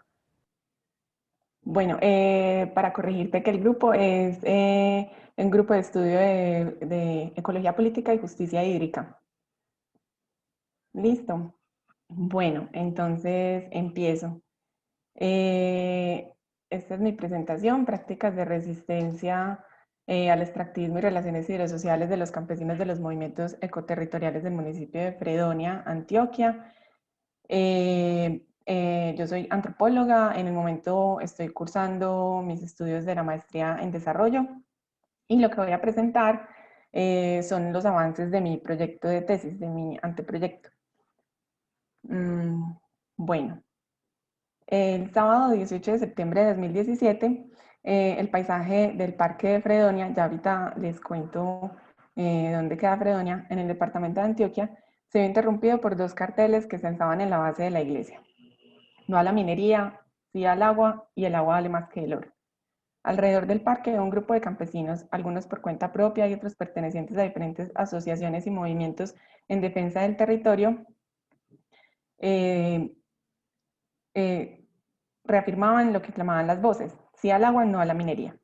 Bueno, para corregirte que el grupo es un grupo de estudio de ecología política y justicia hídrica. Listo. Bueno, entonces empiezo. Esta es mi presentación, prácticas de resistencia al extractivismo y relaciones hidrosociales de los campesinos de los movimientos ecoterritoriales del municipio de Fredonia, Antioquia. Yo soy antropóloga, en el momento estoy cursando mis estudios de la maestría en desarrollo y lo que voy a presentar son los avances de mi proyecto de tesis, de mi anteproyecto. Bueno, el sábado 18 de septiembre de 2017, el paisaje del Parque de Fredonia, ya ahorita les cuento dónde queda Fredonia, en el departamento de Antioquia, se vio interrumpido por dos carteles que se alzaban en la base de la iglesia. No a la minería, sí al agua, y el agua vale más que el oro. Alrededor del parque un grupo de campesinos, algunos por cuenta propia y otros pertenecientes a diferentes asociaciones y movimientos en defensa del territorio, reafirmaban lo que clamaban las voces, sí al agua, no a la minería.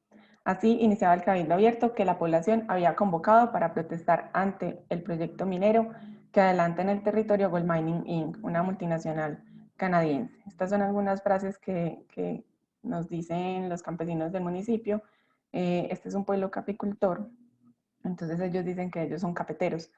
Así iniciaba el cabildo abierto que la población había convocado para protestar ante el proyecto minero que adelanta en el territorio Gold Mining Inc., una multinacional canadiense. Estas son algunas frases que nos dicen los campesinos del municipio. Este es un pueblo capicultor, entonces ellos dicen que ellos son cafeteros.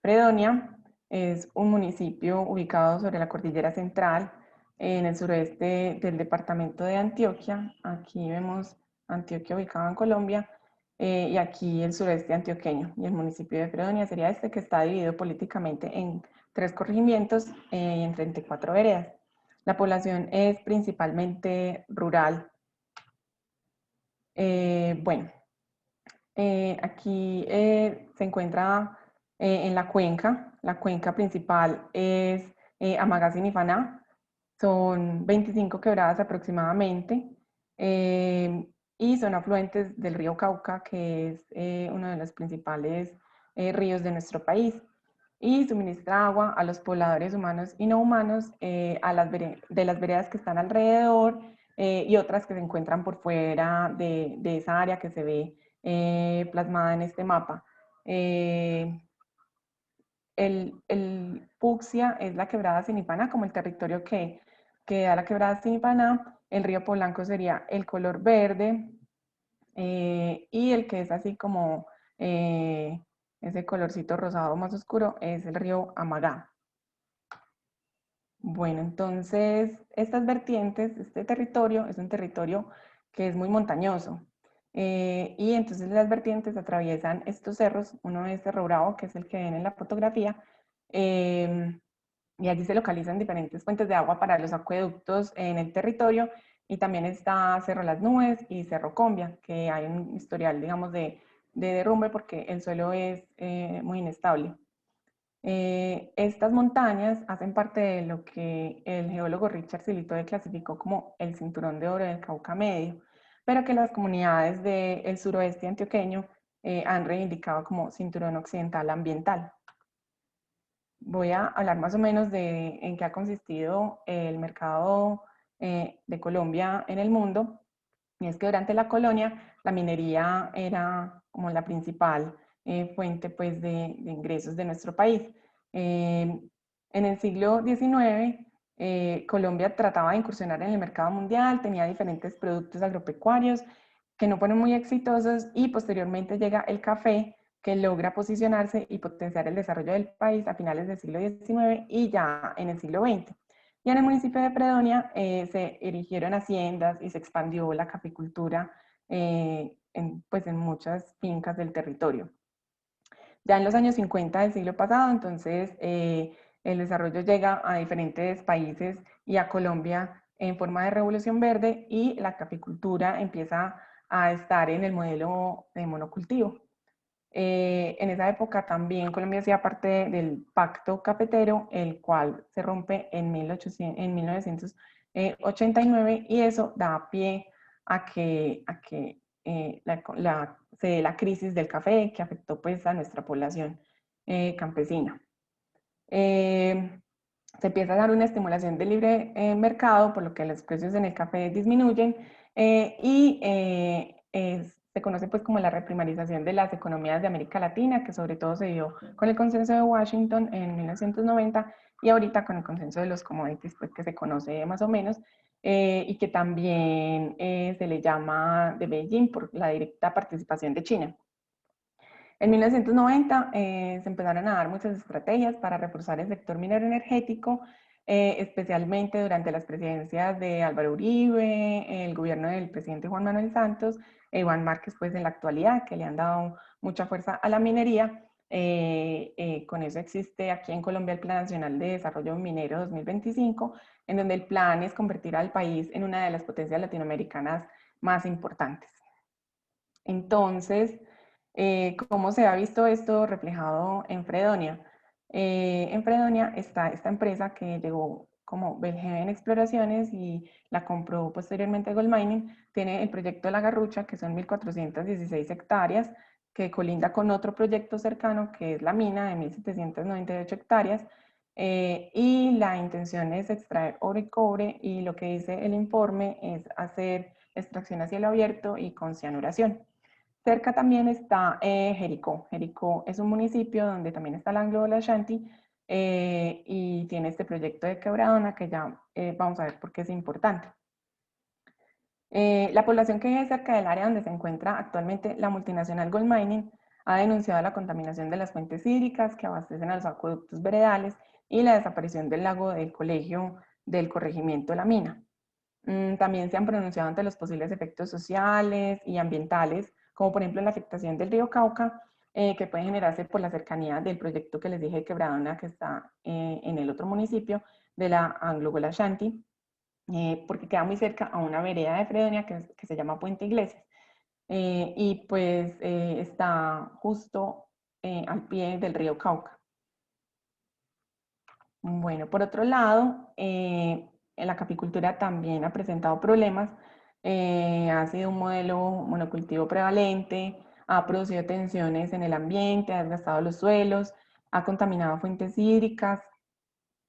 Fredonia es un municipio ubicado sobre la cordillera central, en el suroeste del departamento de Antioquia. Aquí vemos Antioquia ubicada en Colombia, y aquí el sureste antioqueño. Y el municipio de Fredonia sería este, que está dividido políticamente en 3 corregimientos y en 34 veredas. La población es principalmente rural. Aquí se encuentra en la cuenca principal es Amagacín y Faná, son 25 quebradas aproximadamente, y son afluentes del río Cauca, que es uno de los principales ríos de nuestro país, y suministra agua a los pobladores humanos y no humanos, de las veredas que están alrededor, y otras que se encuentran por fuera de esa área que se ve plasmada en este mapa. El Puxia es la quebrada Sinipaná, como el territorio que da la quebrada Sinipaná. El río Polanco sería el color verde, y el que es así como ese colorcito rosado más oscuro es el río Amagá. Bueno, entonces estas vertientes, este territorio es un territorio que es muy montañoso, y entonces las vertientes atraviesan estos cerros. Uno es Cerro Bravo, que es el que ven en la fotografía, y allí se localizan diferentes fuentes de agua para los acueductos en el territorio, y también está Cerro Las Nubes y Cerro Combia, que hay un historial, digamos, de derrumbe porque el suelo es muy inestable. Estas montañas hacen parte de lo que el geólogo Richard Silitoe clasificó como el cinturón de oro del Cauca Medio, pero que las comunidades del suroeste antioqueño han reivindicado como cinturón occidental ambiental. voy a hablar más o menos de en qué ha consistido el mercado de Colombia en el mundo. Y es que durante la colonia la minería era como la principal fuente pues, de ingresos de nuestro país. En el siglo XIX, Colombia trataba de incursionar en el mercado mundial, tenía diferentes productos agropecuarios que no fueron muy exitosos y posteriormente llega el café, que logra posicionarse y potenciar el desarrollo del país a finales del siglo XIX y ya en el siglo XX. Y en el municipio de Fredonia se erigieron haciendas y se expandió la caficultura pues en muchas fincas del territorio. Ya en los años 50 del siglo pasado, entonces el desarrollo llega a diferentes países y a Colombia en forma de revolución verde y la caficultura empieza a estar en el modelo de monocultivo. En esa época también Colombia hacía parte del pacto cafetero, el cual se rompe en 1989 y eso da pie a que se dé la crisis del café que afectó pues a nuestra población campesina. Se empieza a dar una estimulación del libre mercado, por lo que los precios en el café disminuyen se conoce pues como la reprimarización de las economías de América Latina, que sobre todo se dio con el consenso de Washington en 1990 y ahorita con el consenso de los commodities, pues que se conoce más o menos, y que también se le llama de Beijing por la directa participación de China. En 1990 se empezaron a dar muchas estrategias para reforzar el sector minero energético, especialmente durante las presidencias de Álvaro Uribe, el gobierno del presidente Juan Manuel Santos, e Iván Márquez pues en la actualidad, que le han dado mucha fuerza a la minería. Con eso existe aquí en Colombia el Plan Nacional de Desarrollo Minero 2025, en donde el plan es convertir al país en una de las potencias latinoamericanas más importantes. Entonces, ¿cómo se ha visto esto reflejado en Fredonia? En Fredonia está esta empresa que llegó como Belgeven Exploraciones y la compró posteriormente Gold Mining. Tiene el proyecto de La Garrucha, que son 1.416 hectáreas, que colinda con otro proyecto cercano, que es la mina de 1.798 hectáreas. Y la intención es extraer oro y cobre, y lo que dice el informe es hacer extracción a cielo abierto y con cianuración. Cerca también está Jericó. Jericó es un municipio donde también está la Anglo Ashanti y tiene este proyecto de Quebradona que ya vamos a ver por qué es importante. La población que vive cerca del área donde se encuentra actualmente la multinacional Gold Mining ha denunciado la contaminación de las fuentes hídricas que abastecen a los acueductos veredales y la desaparición del lago del colegio del corregimiento de la mina. También se han pronunciado ante los posibles efectos sociales y ambientales, como por ejemplo la afectación del río Cauca, que puede generarse por la cercanía del proyecto que les dije de Quebradona, que está en el otro municipio de la Anglo Ashanti, porque queda muy cerca a una vereda de Fredonia que se llama Puente Iglesias. Y pues está justo al pie del río Cauca. Bueno, por otro lado, la caficultura también ha presentado problemas. Ha sido un modelo monocultivo prevalente, ha producido tensiones en el ambiente, ha desgastado los suelos, ha contaminado fuentes hídricas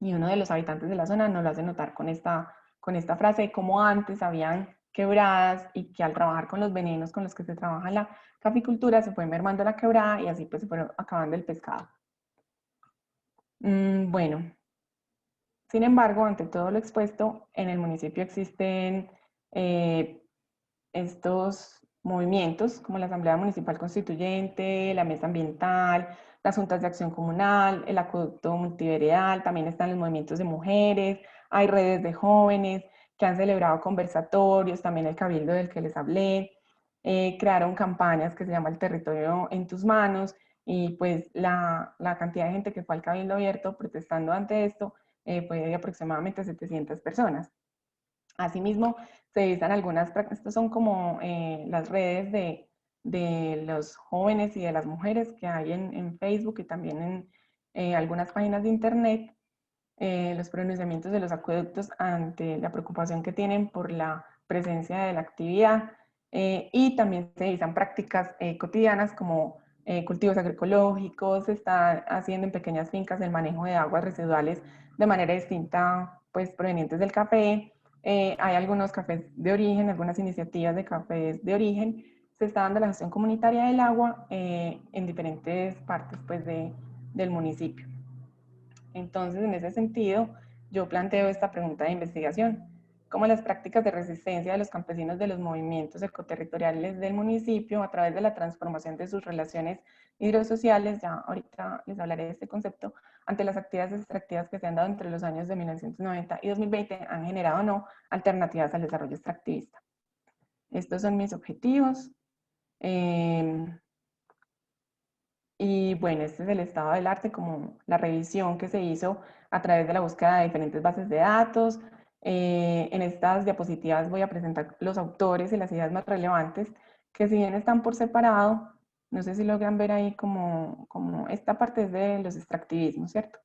y uno de los habitantes de la zona nos lo hace notar con esta frase de cómo antes habían quebradas y que al trabajar con los venenos con los que se trabaja la caficultura se fue mermando la quebrada y así pues se fue acabando el pescado. Bueno. Sin embargo, ante todo lo expuesto, en el municipio existen estos movimientos como la Asamblea Municipal Constituyente, la Mesa Ambiental, las Juntas de Acción Comunal, el Acueducto Multiveredal, también están los movimientos de mujeres, hay redes de jóvenes que han celebrado conversatorios, también el Cabildo del que les hablé, crearon campañas que se llama El Territorio en Tus Manos, y pues la cantidad de gente que fue al Cabildo Abierto protestando ante esto fue de aproximadamente 700 personas. Asimismo, se visitan algunas prácticas, estas son como las redes de los jóvenes y de las mujeres que hay en Facebook y también en algunas páginas de internet, los pronunciamientos de los acueductos ante la preocupación que tienen por la presencia de la actividad y también se visitan prácticas cotidianas como cultivos agroecológicos, se está haciendo en pequeñas fincas el manejo de aguas residuales de manera distinta, pues provenientes del café. Hay algunos cafés de origen, algunas iniciativas de cafés de origen. Se está dando la gestión comunitaria del agua en diferentes partes pues, del municipio. Entonces, en ese sentido, yo planteo esta pregunta de investigación. ¿Cómo las prácticas de resistencia de los campesinos de los movimientos ecoterritoriales del municipio a través de la transformación de sus relaciones hidrosociales, ya ahorita les hablaré de este concepto, ante las actividades extractivas que se han dado entre los años de 1990 y 2020 han generado o no alternativas al desarrollo extractivista? Estos son mis objetivos. Y bueno, este es el estado del arte, como la revisión que se hizo a través de la búsqueda de diferentes bases de datos. En estas diapositivas voy a presentar los autores y las ideas más relevantes, que si bien están por separado, no sé si logran ver ahí como esta parte es de los extractivismos, ¿cierto?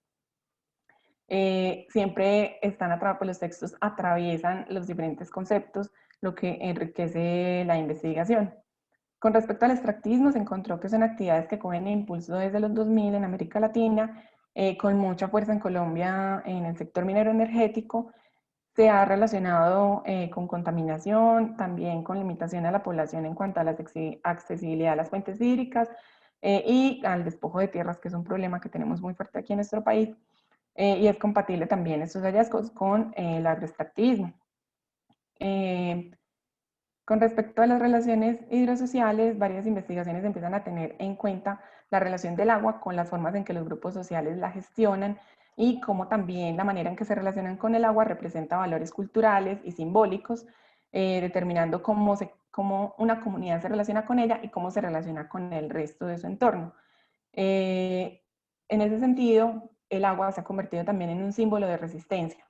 Siempre están pues los textos atraviesan los diferentes conceptos, lo que enriquece la investigación. Con respecto al extractivismo, se encontró que son actividades que cogen impulso desde los 2000 en América Latina, con mucha fuerza en Colombia en el sector minero energético. Se ha relacionado con contaminación, también con limitación a la población en cuanto a la accesibilidad a las fuentes hídricas y al despojo de tierras, que es un problema que tenemos muy fuerte aquí en nuestro país. Y es compatible también estos hallazgos con el agroextractivismo. Con respecto a las relaciones hidrosociales, varias investigaciones empiezan a tener en cuenta la relación del agua con las formas en que los grupos sociales la gestionan y cómo también la manera en que se relacionan con el agua representa valores culturales y simbólicos, determinando cómo una comunidad se relaciona con ella y cómo se relaciona con el resto de su entorno. En ese sentido, el agua se ha convertido también en un símbolo de resistencia.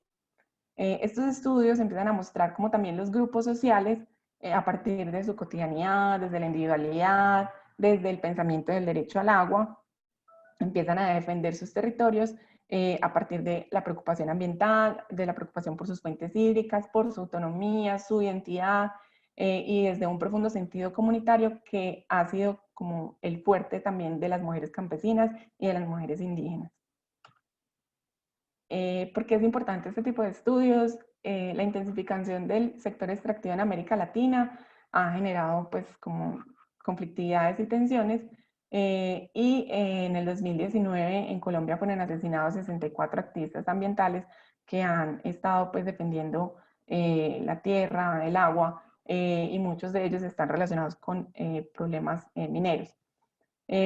Estos estudios empiezan a mostrar cómo también los grupos sociales, a partir de su cotidianidad, desde la individualidad, desde el pensamiento del derecho al agua, empiezan a defender sus territorios a partir de la preocupación ambiental, de la preocupación por sus fuentes hídricas, por su autonomía, su identidad, y desde un profundo sentido comunitario que ha sido como el fuerte también de las mujeres campesinas y de las mujeres indígenas. ¿Por qué es importante este tipo de estudios? La intensificación del sector extractivo en América Latina ha generado pues como conflictividades y tensiones y en el 2019 en Colombia fueron asesinados 64 activistas ambientales que han estado pues defendiendo la tierra, el agua y muchos de ellos están relacionados con problemas mineros.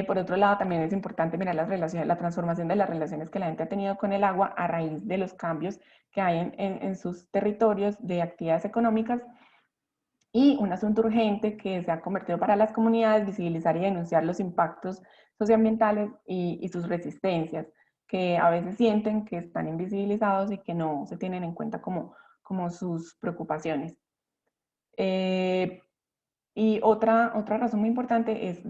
Por otro lado, también es importante mirar las relaciones, la transformación de las relaciones que la gente ha tenido con el agua a raíz de los cambios que hay en sus territorios de actividades económicas. Y un asunto urgente que se ha convertido para las comunidades, visibilizar y denunciar los impactos socioambientales y sus resistencias, que a veces sienten que están invisibilizados y que no se tienen en cuenta como sus preocupaciones. Y otra razón muy importante es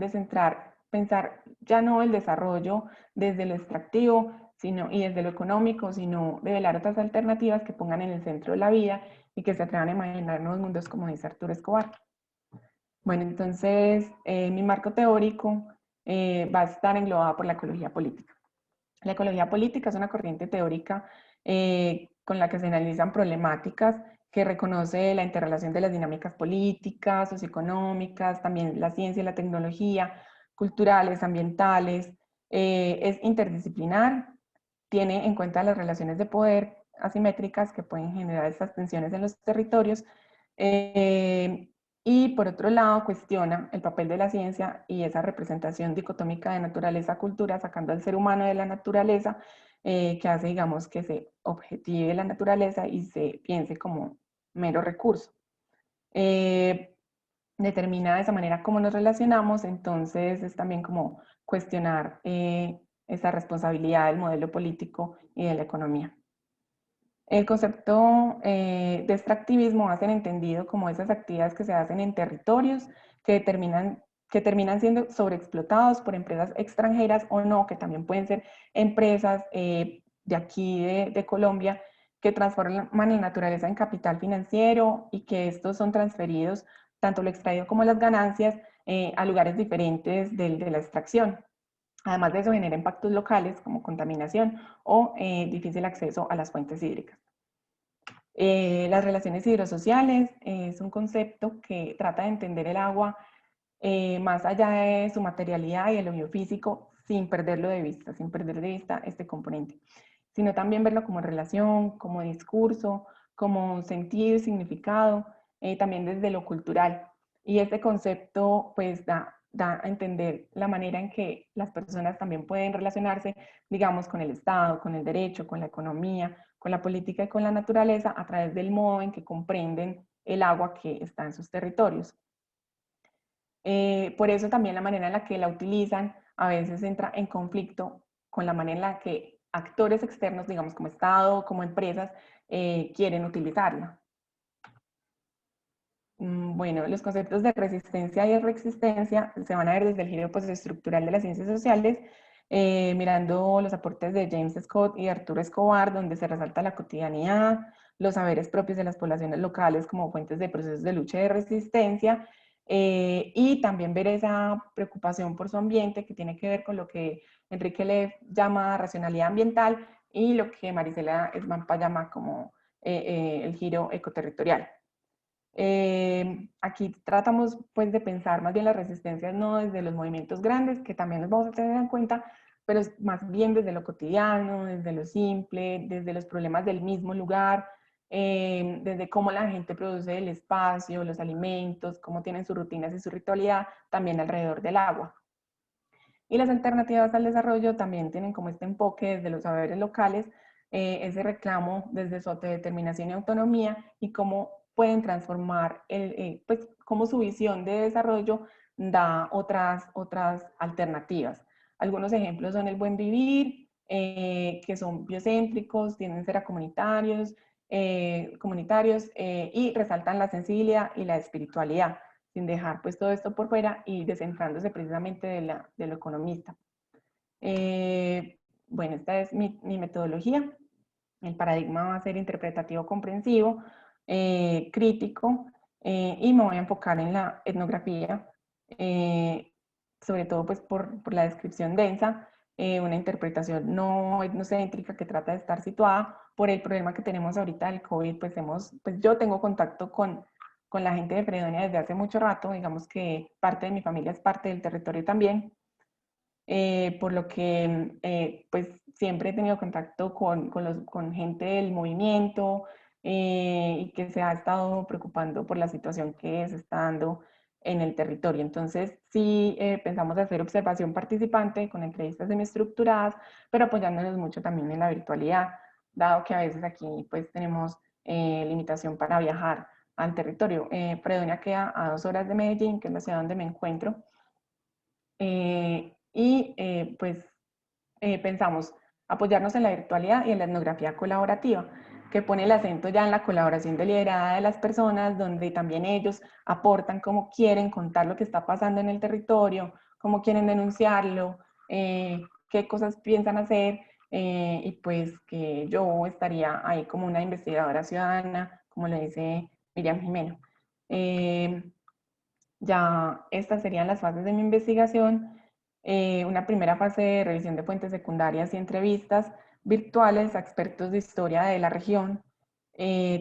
pensar ya no el desarrollo desde lo extractivo y desde lo económico, sino de velar otras alternativas que pongan en el centro de la vida y que se atrevan a imaginar nuevos mundos, como dice Arturo Escobar. Bueno, entonces mi marco teórico va a estar englobado por la ecología política. La ecología política es una corriente teórica con la que se analizan problemáticas que reconoce la interrelación de las dinámicas políticas, socioeconómicas, también la ciencia y la tecnología, culturales, ambientales, es interdisciplinar, tiene en cuenta las relaciones de poder asimétricas que pueden generar estas tensiones en los territorios, y por otro lado cuestiona el papel de la ciencia y esa representación dicotómica de naturaleza-cultura, sacando al ser humano de la naturaleza, que hace, digamos, que se objetive la naturaleza y se piense como mero recurso. Determina de esa manera cómo nos relacionamos, entonces es también como cuestionar esa responsabilidad del modelo político y de la economía. El concepto de extractivismo va a ser entendido como esas actividades que se hacen en territorios que terminan siendo sobreexplotados por empresas extranjeras o no, que también pueden ser empresas de aquí de Colombia, que transforman la naturaleza en capital financiero y que estos son transferidos, tanto lo extraído como las ganancias, a lugares diferentes de la extracción. Además de eso, genera impactos locales como contaminación o difícil acceso a las fuentes hídricas. Las relaciones hidrosociales es un concepto que trata de entender el agua más allá de su materialidad y de lo biofísico, sin perderlo de vista, sin perder de vista este componente, sino también verlo como relación, como discurso, como sentido y significado, también desde lo cultural. Y este concepto pues da a entender la manera en que las personas también pueden relacionarse, digamos, con el Estado, con el derecho, con la economía, con la política y con la naturaleza a través del modo en que comprenden el agua que está en sus territorios. Por eso también la manera en la que la utilizan a veces entra en conflicto con la manera en la que actores externos, digamos como Estado, como empresas, quieren utilizarla. Bueno, los conceptos de resistencia y de reexistencia se van a ver desde el giro postestructural de las ciencias sociales, mirando los aportes de James Scott y Arturo Escobar, donde se resalta la cotidianidad, los saberes propios de las poblaciones locales como fuentes de procesos de lucha y de resistencia, y también ver esa preocupación por su ambiente que tiene que ver con lo que Enrique Leff llama racionalidad ambiental y lo que Marisela Esmampa llama como el giro ecoterritorial. Aquí tratamos pues de pensar más bien las resistencias no desde los movimientos grandes, que también los vamos a tener en cuenta, pero más bien desde lo cotidiano, desde lo simple, desde los problemas del mismo lugar, desde cómo la gente produce el espacio, los alimentos, cómo tienen sus rutinas y su ritualidad, también alrededor del agua. Y las alternativas al desarrollo también tienen como este enfoque desde los saberes locales, ese reclamo desde su autodeterminación y autonomía y cómo pueden transformar, pues cómo su visión de desarrollo da otras alternativas. Algunos ejemplos son el buen vivir, que son biocéntricos, tienden a ser comunitarios, y resaltan la sensibilidad y la espiritualidad, sin dejar pues todo esto por fuera y descentrándose precisamente de lo economista. Bueno, esta es mi metodología. El paradigma va a ser interpretativo comprensivo, crítico, y me voy a enfocar en la etnografía, sobre todo pues por la descripción densa, una interpretación no etnocéntrica que trata de estar situada. Por el problema que tenemos ahorita del COVID, pues yo tengo contacto con la gente de Fredonia desde hace mucho rato, digamos que parte de mi familia es parte del territorio también, por lo que pues siempre he tenido contacto con gente del movimiento y que se ha estado preocupando por la situación que se está dando en el territorio. Entonces sí pensamos hacer observación participante con entrevistas semiestructuradas, pero apoyándonos mucho también en la virtualidad, dado que a veces aquí pues tenemos limitación para viajar al territorio. Fredonia queda a 2 horas de Medellín, que es la ciudad donde me encuentro. Pensamos apoyarnos en la virtualidad y en la etnografía colaborativa, que pone el acento ya en la colaboración deliberada de las personas, donde también ellos aportan cómo quieren contar lo que está pasando en el territorio, cómo quieren denunciarlo, qué cosas piensan hacer, y pues que yo estaría ahí como una investigadora ciudadana, como lo dice Miriam Jimeno. Ya estas serían las fases de mi investigación. Una primera fase de revisión de fuentes secundarias y entrevistas virtuales a expertos de historia de la región,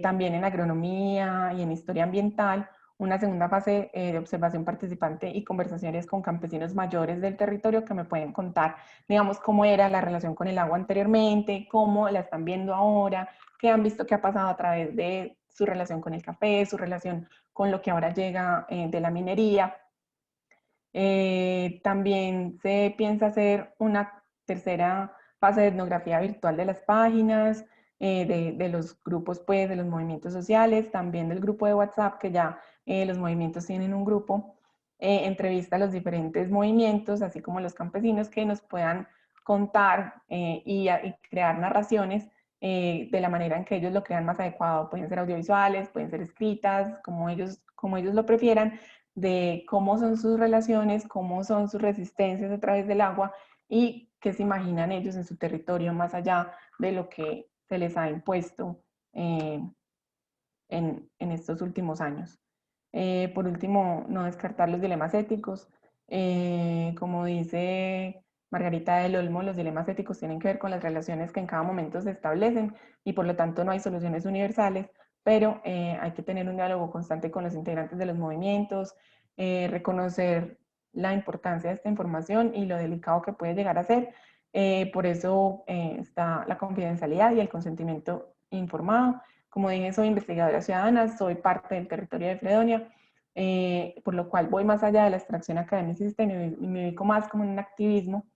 también en agronomía y en historia ambiental. Una segunda fase de observación participante y conversaciones con campesinos mayores del territorio que me pueden contar, digamos, cómo era la relación con el agua anteriormente, cómo la están viendo ahora, qué han visto que ha pasado a través de su relación con el café, su relación con lo que ahora llega de la minería. También se piensa hacer una tercera fase de etnografía virtual de las páginas, de los grupos, pues, de los movimientos sociales, también del grupo de WhatsApp, que ya los movimientos tienen un grupo, entrevista a los diferentes movimientos, así como los campesinos que nos puedan contar y crear narraciones de la manera en que ellos lo crean más adecuado. Pueden ser audiovisuales, pueden ser escritas, como ellos lo prefieran, de cómo son sus relaciones, cómo son sus resistencias a través del agua y qué se imaginan ellos en su territorio más allá de lo que se les ha impuesto en estos últimos años. Por último, no descartar los dilemas éticos. Como dice Margarita del Olmo, los dilemas éticos tienen que ver con las relaciones que en cada momento se establecen y por lo tanto no hay soluciones universales, pero hay que tener un diálogo constante con los integrantes de los movimientos, reconocer la importancia de esta información y lo delicado que puede llegar a ser. Por eso está la confidencialidad y el consentimiento informado. Como dije, soy investigadora ciudadana, soy parte del territorio de Fredonia, por lo cual voy más allá de la extracción academicista y me ubico más como en un activismo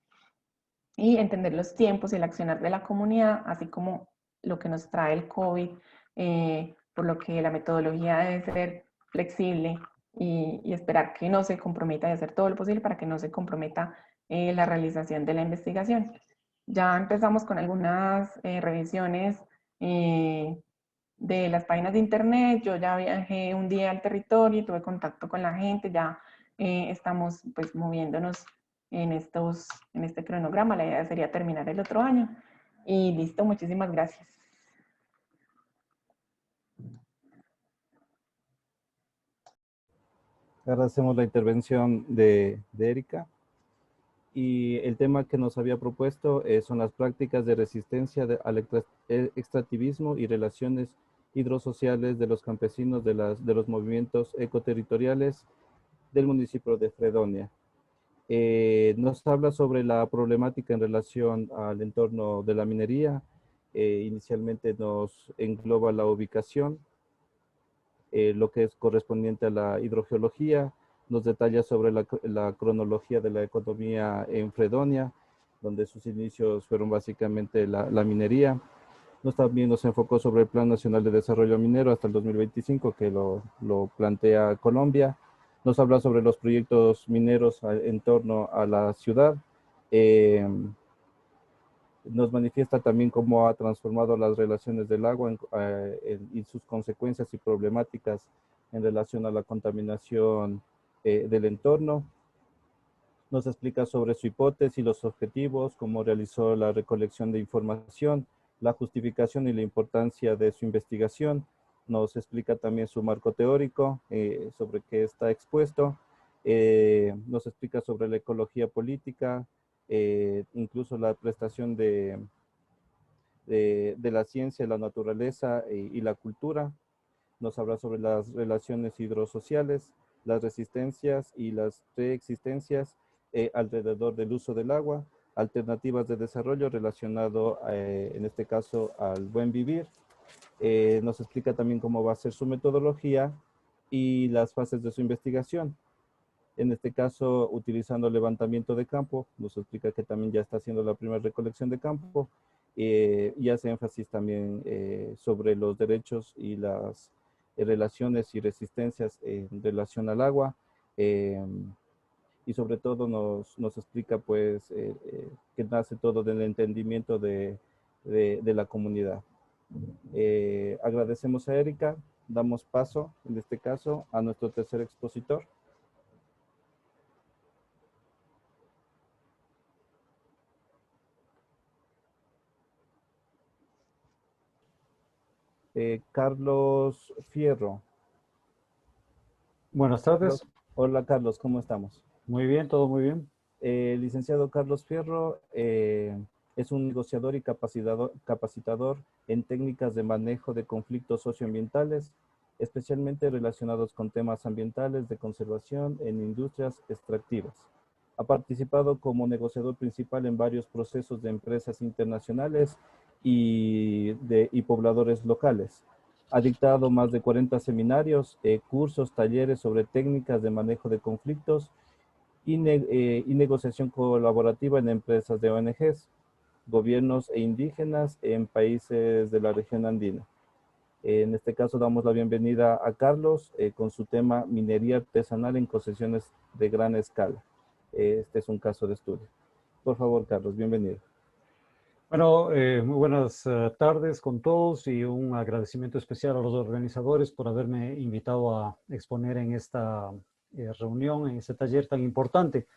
y entender los tiempos y el accionar de la comunidad, así como lo que nos trae el COVID, por lo que la metodología debe ser flexible y esperar que no se comprometa y hacer todo lo posible para que no se comprometa la realización de la investigación. Ya empezamos con algunas revisiones de las páginas de internet. Yo ya viajé un día al territorio, tuve contacto con la gente, ya estamos pues moviéndonos en este cronograma. La idea sería terminar el otro año. Y listo, muchísimas gracias. Agradecemos la intervención de Erika. Y el tema que nos había propuesto son las prácticas de resistencia al extractivismo y relaciones hidrosociales de los campesinos de los movimientos ecoterritoriales del municipio de Fredonia. Nos habla sobre la problemática en relación al entorno de la minería. Inicialmente nos engloba la ubicación, lo que es correspondiente a la hidrogeología, nos detalla sobre la cronología de la economía en Fredonia, donde sus inicios fueron básicamente la minería. También nos enfocó sobre el Plan Nacional de Desarrollo Minero hasta el 2025, que lo plantea Colombia. Nos habla sobre los proyectos mineros en torno a la ciudad. Nos manifiesta también cómo ha transformado las relaciones del agua y sus consecuencias y problemáticas en relación a la contaminación del entorno. Nos explica sobre su hipótesis, los objetivos, cómo realizó la recolección de información, la justificación y la importancia de su investigación. Nos explica también su marco teórico, sobre qué está expuesto. Nos explica sobre la ecología política, incluso la prestación de la ciencia, la naturaleza y la cultura. Nos habla sobre las relaciones hidrosociales, las resistencias y las preexistencias alrededor del uso del agua, alternativas de desarrollo relacionado, en este caso, al buen vivir. Nos explica también cómo va a ser su metodología y las fases de su investigación. En este caso, utilizando levantamiento de campo, nos explica que también ya está haciendo la primera recolección de campo y hace énfasis también sobre los derechos y las relaciones y resistencias en relación al agua, y sobre todo nos explica pues que nace todo del entendimiento de la comunidad. Agradecemos a Erika, damos paso en este caso a nuestro tercer expositor. Carlos Fierro. Buenas tardes. Carlos. Hola Carlos, ¿cómo estamos? Muy bien, todo muy bien. Licenciado Carlos Fierro es un negociador y capacitador en técnicas de manejo de conflictos socioambientales, especialmente relacionados con temas ambientales de conservación en industrias extractivas. Ha participado como negociador principal en varios procesos de empresas internacionales y pobladores locales. Ha dictado más de 40 seminarios, cursos, talleres sobre técnicas de manejo de conflictos y negociación colaborativa en empresas de ONGs, gobiernos e indígenas en países de la región andina. En este caso damos la bienvenida a Carlos con su tema minería artesanal en concesiones de gran escala. Este es un caso de estudio. Por favor, Carlos, bienvenido. Bueno, muy buenas tardes con todos y un agradecimiento especial a los organizadores por haberme invitado a exponer en esta reunión, en este taller tan importante.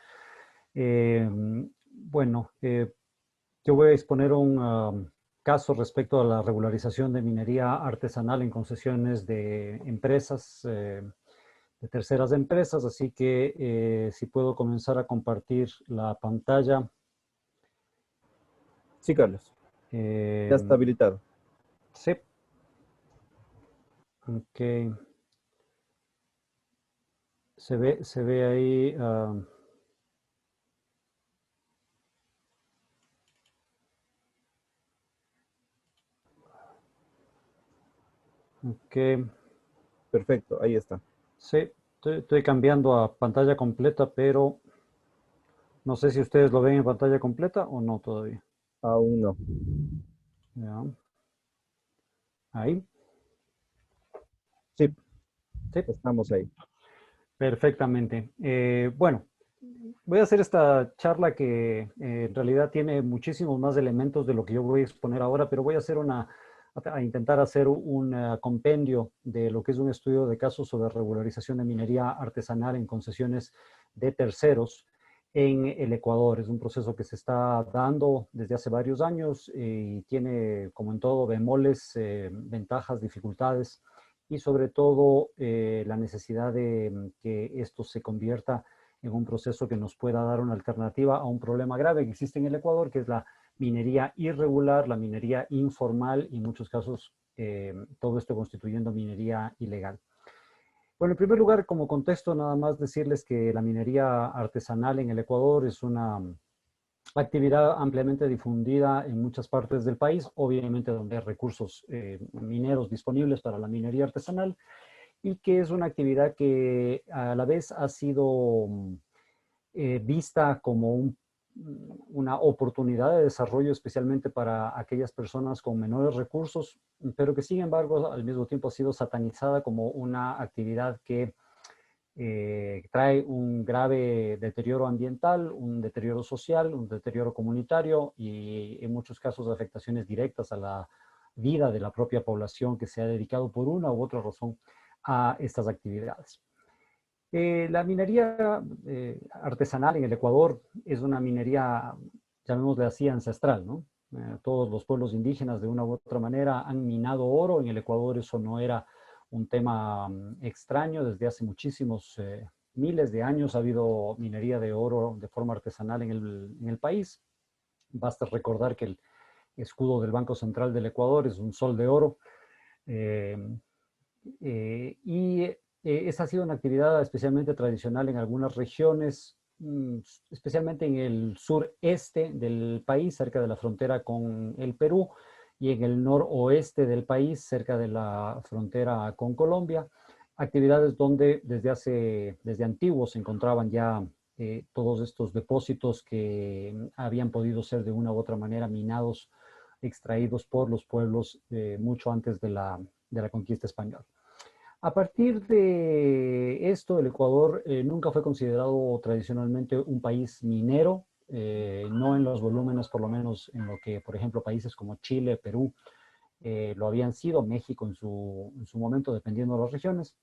Bueno, yo voy a exponer un caso respecto a la regularización de minería artesanal en concesiones de empresas de terceras empresas, así que si puedo comenzar a compartir la pantalla. Sí, Carlos. Ya está habilitado. Sí. Ok. Se ve ahí. Ok. Perfecto, ahí está. Sí, estoy cambiando a pantalla completa, pero no sé si ustedes lo ven en pantalla completa o no todavía. Aún no. Ya. Ahí. Sí, Sí, estamos ahí. perfectamente. Bueno, voy a hacer esta charla que en realidad tiene muchísimos más elementos de lo que yo voy a exponer ahora, pero voy a hacer a intentar hacer un compendio de lo que es un estudio de casos sobre regularización de minería artesanal en concesiones de terceros en el Ecuador. Es un proceso que se está dando desde hace varios años y tiene, como en todo, bemoles, ventajas, dificultades y sobre todo la necesidad de que esto se convierta en un proceso que nos pueda dar una alternativa a un problema grave que existe en el Ecuador, que es la minería irregular, la minería informal y en muchos casos todo esto constituyendo minería ilegal. Bueno, en primer lugar, como contexto, nada más decirles que la minería artesanal en el Ecuador es una actividad ampliamente difundida en muchas partes del país, obviamente donde hay recursos mineros disponibles para la minería artesanal, y que es una actividad que a la vez ha sido vista como una oportunidad de desarrollo, especialmente para aquellas personas con menores recursos, pero que sin embargo al mismo tiempo ha sido satanizada como una actividad que trae un grave deterioro ambiental, un deterioro social, un deterioro comunitario y en muchos casos afectaciones directas a la vida de la propia población que se ha dedicado por una u otra razón a estas actividades. La minería artesanal en el Ecuador es una minería, llamémosle así, ancestral, ¿no? Todos los pueblos indígenas de una u otra manera han minado oro. En el Ecuador eso no era un tema extraño. Desde hace muchísimos miles de años ha habido minería de oro de forma artesanal en el país. Basta recordar que el escudo del Banco Central del Ecuador es un sol de oro. Esa ha sido una actividad especialmente tradicional en algunas regiones, especialmente en el sureste del país, cerca de la frontera con el Perú, y en el noroeste del país, cerca de la frontera con Colombia. Actividades donde desde antiguos se encontraban ya todos estos depósitos que habían podido ser de una u otra manera minados, extraídos por los pueblos mucho antes de la conquista española. A partir de esto, el Ecuador nunca fue considerado tradicionalmente un país minero, no en los volúmenes, por lo menos en lo que, por ejemplo, países como Chile, Perú, lo habían sido, México en su momento, dependiendo de las regiones,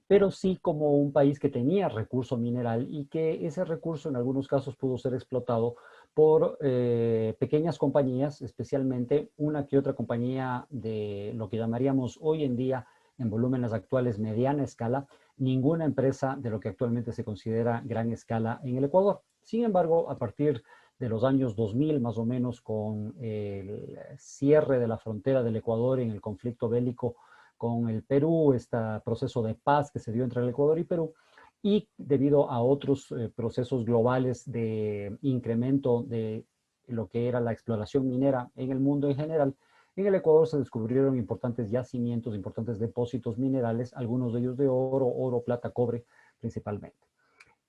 pero sí como un país que tenía recurso mineral y que ese recurso en algunos casos pudo ser explotado por pequeñas compañías, especialmente una que otra compañía de lo que llamaríamos hoy en día en volúmenes actuales mediana escala, ninguna empresa de lo que actualmente se considera gran escala en el Ecuador. Sin embargo, a partir de los años 2000 más o menos, con el cierre de la frontera del Ecuador en el conflicto bélico con el Perú, este proceso de paz que se dio entre el Ecuador y Perú, y debido a otros procesos globales de incremento de lo que era la exploración minera en el mundo en general, en el Ecuador se descubrieron importantes yacimientos, importantes depósitos minerales, algunos de ellos de oro, plata, cobre principalmente.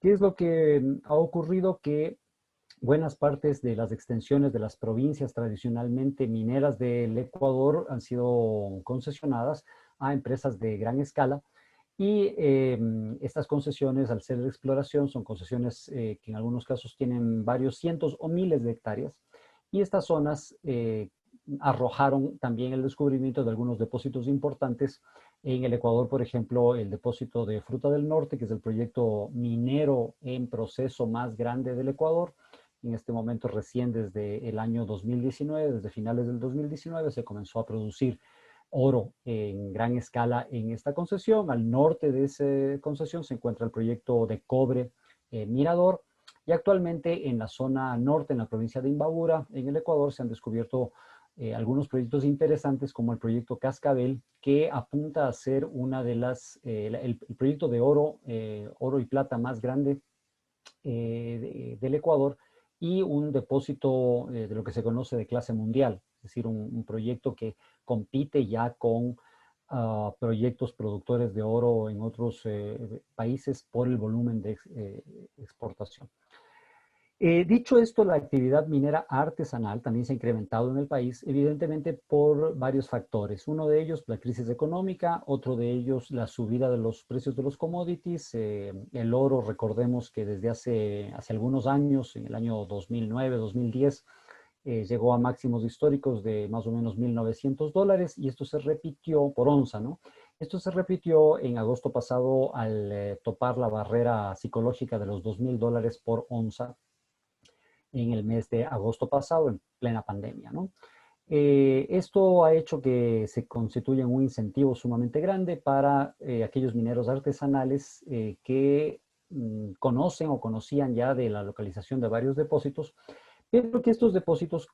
¿Qué es lo que ha ocurrido? Que buenas partes de las extensiones de las provincias tradicionalmente mineras del Ecuador han sido concesionadas a empresas de gran escala y estas concesiones, al ser de exploración, son concesiones que en algunos casos tienen varios cientos o miles de hectáreas, y estas zonas arrojaron también el descubrimiento de algunos depósitos importantes en el Ecuador. Por ejemplo, el depósito de Fruta del Norte, que es el proyecto minero en proceso más grande del Ecuador. En este momento, recién desde el año 2019, desde finales del 2019, se comenzó a producir oro en gran escala en esta concesión. Al norte de esa concesión se encuentra el proyecto de cobre Mirador, y actualmente en la zona norte, en la provincia de Imbabura, en el Ecuador, se han descubierto algunos proyectos interesantes como el proyecto Cascabel, que apunta a ser una de las, el proyecto de oro, oro y plata más grande del Ecuador, y un depósito de lo que se conoce de clase mundial, es decir, un proyecto que compite ya con proyectos productores de oro en otros países por el volumen de exportación. Dicho esto, la actividad minera artesanal también se ha incrementado en el país, evidentemente por varios factores. Uno de ellos, la crisis económica; otro de ellos, la subida de los precios de los commodities. El oro, recordemos que desde hace algunos años, en el año 2009, 2010, llegó a máximos históricos de más o menos $1.900, y esto se repitió por onza, ¿no? Esto se repitió en agosto pasado al topar la barrera psicológica de los $2.000 por onza en el mes de agosto pasado, en plena pandemia, ¿no? Esto ha hecho que se constituya un incentivo sumamente grande para aquellos mineros artesanales que conocen o conocían ya de la localización de varios depósitos, pero que estos depósitos,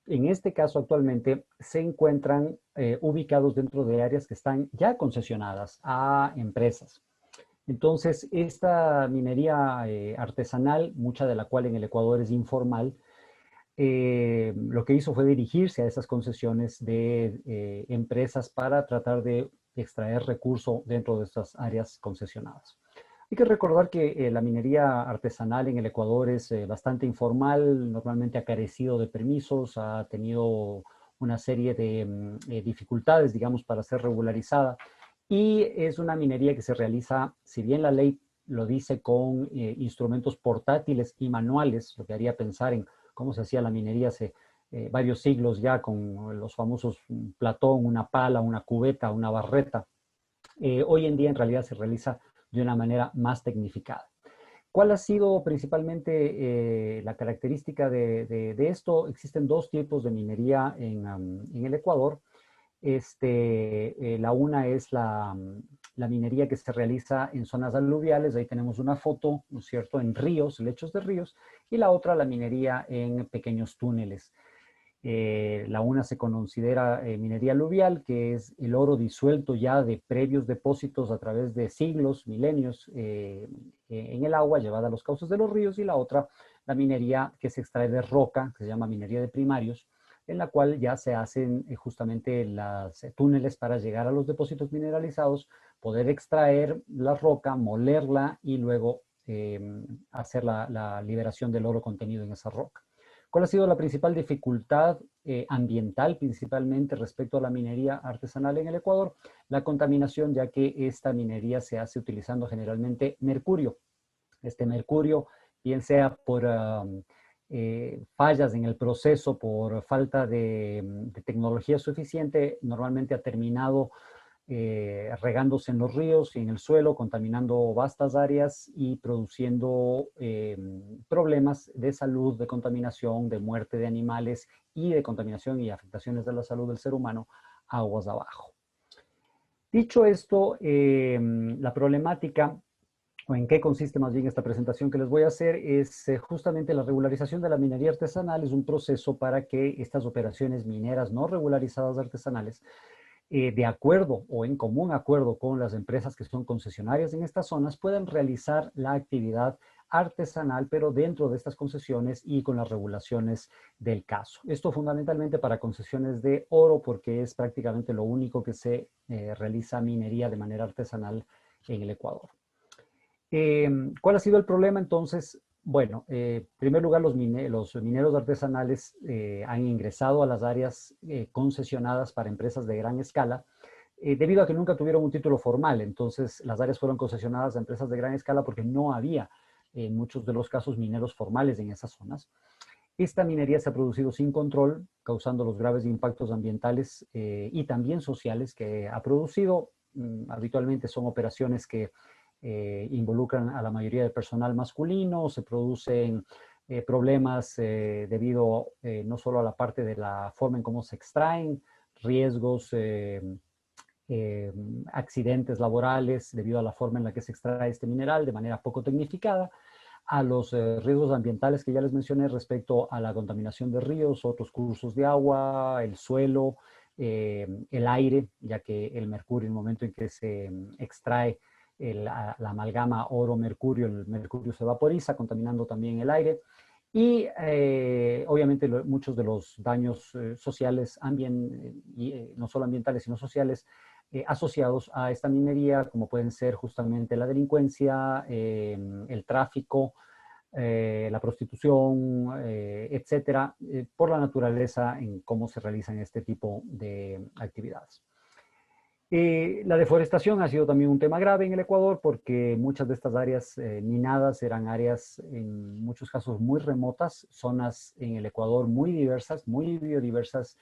en este caso actualmente, se encuentran ubicados dentro de áreas que están ya concesionadas a empresas. Entonces, esta minería artesanal, mucha de la cual en el Ecuador es informal, lo que hizo fue dirigirse a esas concesiones de empresas para tratar de extraer recurso dentro de estas áreas concesionadas. Hay que recordar que la minería artesanal en el Ecuador es bastante informal, normalmente ha carecido de permisos, ha tenido una serie de dificultades, digamos, para ser regularizada. Y es una minería que se realiza, si bien la ley lo dice, con instrumentos portátiles y manuales, lo que haría pensar en cómo se hacía la minería hace varios siglos ya, con los famosos platón, una pala, una cubeta, una barreta. Hoy en día en realidad se realiza de una manera más tecnificada. ¿Cuál ha sido principalmente la característica de esto? Existen dos tipos de minería en el Ecuador. La una es la minería que se realiza en zonas aluviales, ahí tenemos una foto, ¿no es cierto?, en ríos, lechos de ríos, y la otra, la minería en pequeños túneles. La una se considera minería aluvial, que es el oro disuelto ya de previos depósitos a través de siglos, milenios, en el agua, llevada a los cauces de los ríos; y la otra, la minería que se extrae de roca, que se llama minería de primarios, en la cual ya se hacen justamente los túneles para llegar a los depósitos mineralizados, poder extraer la roca, molerla y luego hacer la liberación del oro contenido en esa roca. ¿Cuál ha sido la principal dificultad ambiental, principalmente respecto a la minería artesanal en el Ecuador? La contaminación, ya que esta minería se hace utilizando generalmente mercurio. Este mercurio, bien sea por fallas en el proceso, por falta de tecnología suficiente, normalmente ha terminado regándose en los ríos y en el suelo, contaminando vastas áreas y produciendo problemas de salud, de contaminación, de muerte de animales y de contaminación y afectaciones de la salud del ser humano aguas abajo. Dicho esto, la problemática, o en qué consiste más bien esta presentación que les voy a hacer, es justamente la regularización de la minería artesanal. Es un proceso para que estas operaciones mineras no regularizadas artesanales, de acuerdo o en común acuerdo con las empresas que son concesionarias en estas zonas, puedan realizar la actividad artesanal, pero dentro de estas concesiones y con las regulaciones del caso. Esto fundamentalmente para concesiones de oro, porque es prácticamente lo único que se realiza minería de manera artesanal en el Ecuador. ¿Cuál ha sido el problema entonces? Bueno, en primer lugar, los mineros artesanales han ingresado a las áreas concesionadas para empresas de gran escala debido a que nunca tuvieron un título formal. Entonces, las áreas fueron concesionadas a empresas de gran escala porque no había, en muchos de los casos, mineros formales en esas zonas. Esta minería se ha producido sin control, causando los graves impactos ambientales y también sociales que ha producido. Habitualmente son operaciones que involucran a la mayoría del personal masculino, se producen problemas debido no solo a la parte de la forma en cómo se extraen riesgos, accidentes laborales debido a la forma en la que se extrae este mineral de manera poco tecnificada, a los riesgos ambientales que ya les mencioné respecto a la contaminación de ríos, otros cursos de agua, el suelo, el aire, ya que el mercurio, en el momento en que se extrae la amalgama oro-mercurio, el mercurio se vaporiza, contaminando también el aire. Y obviamente muchos de los daños sociales, no solo ambientales, sino sociales, asociados a esta minería, como pueden ser justamente la delincuencia, el tráfico, la prostitución, etcétera, por la naturaleza en cómo se realizan este tipo de actividades. La deforestación ha sido también un tema grave en el Ecuador porque muchas de estas áreas minadas eran áreas en muchos casos muy remotas, zonas en el Ecuador muy diversas, muy biodiversas,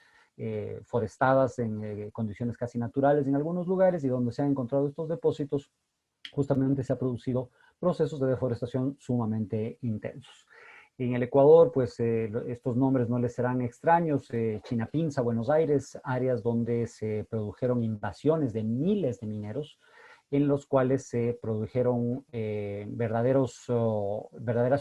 forestadas en condiciones casi naturales en algunos lugares, y donde se han encontrado estos depósitos, justamente se ha producido procesos de deforestación sumamente intensos. En el Ecuador, pues estos nombres no les serán extraños. Chinapinza, Buenos Aires, áreas donde se produjeron invasiones de miles de mineros, en los cuales se produjeron verdaderas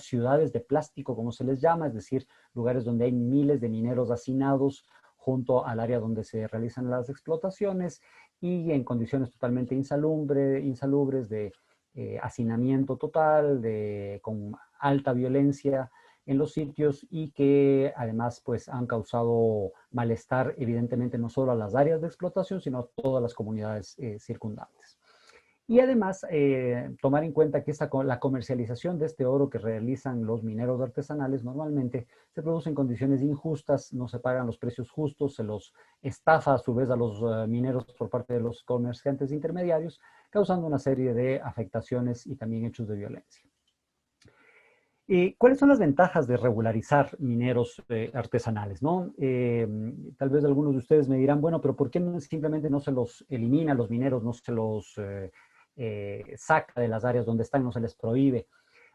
ciudades de plástico, como se les llama, es decir, lugares donde hay miles de mineros hacinados junto al área donde se realizan las explotaciones y en condiciones totalmente insalubres de hacinamiento total, con alta violencia en los sitios, y que además pues han causado malestar evidentemente no solo a las áreas de explotación, sino a todas las comunidades circundantes. Y además tomar en cuenta que la comercialización de este oro que realizan los mineros artesanales normalmente se produce en condiciones injustas, no se pagan los precios justos, se los estafa a su vez a los mineros por parte de los comerciantes intermediarios, causando una serie de afectaciones y también hechos de violencia. ¿Cuáles son las ventajas de regularizar mineros artesanales, ¿no? Tal vez algunos de ustedes me dirán, bueno, pero ¿por qué simplemente no se los elimina los mineros, no se los saca de las áreas donde están, no se les prohíbe?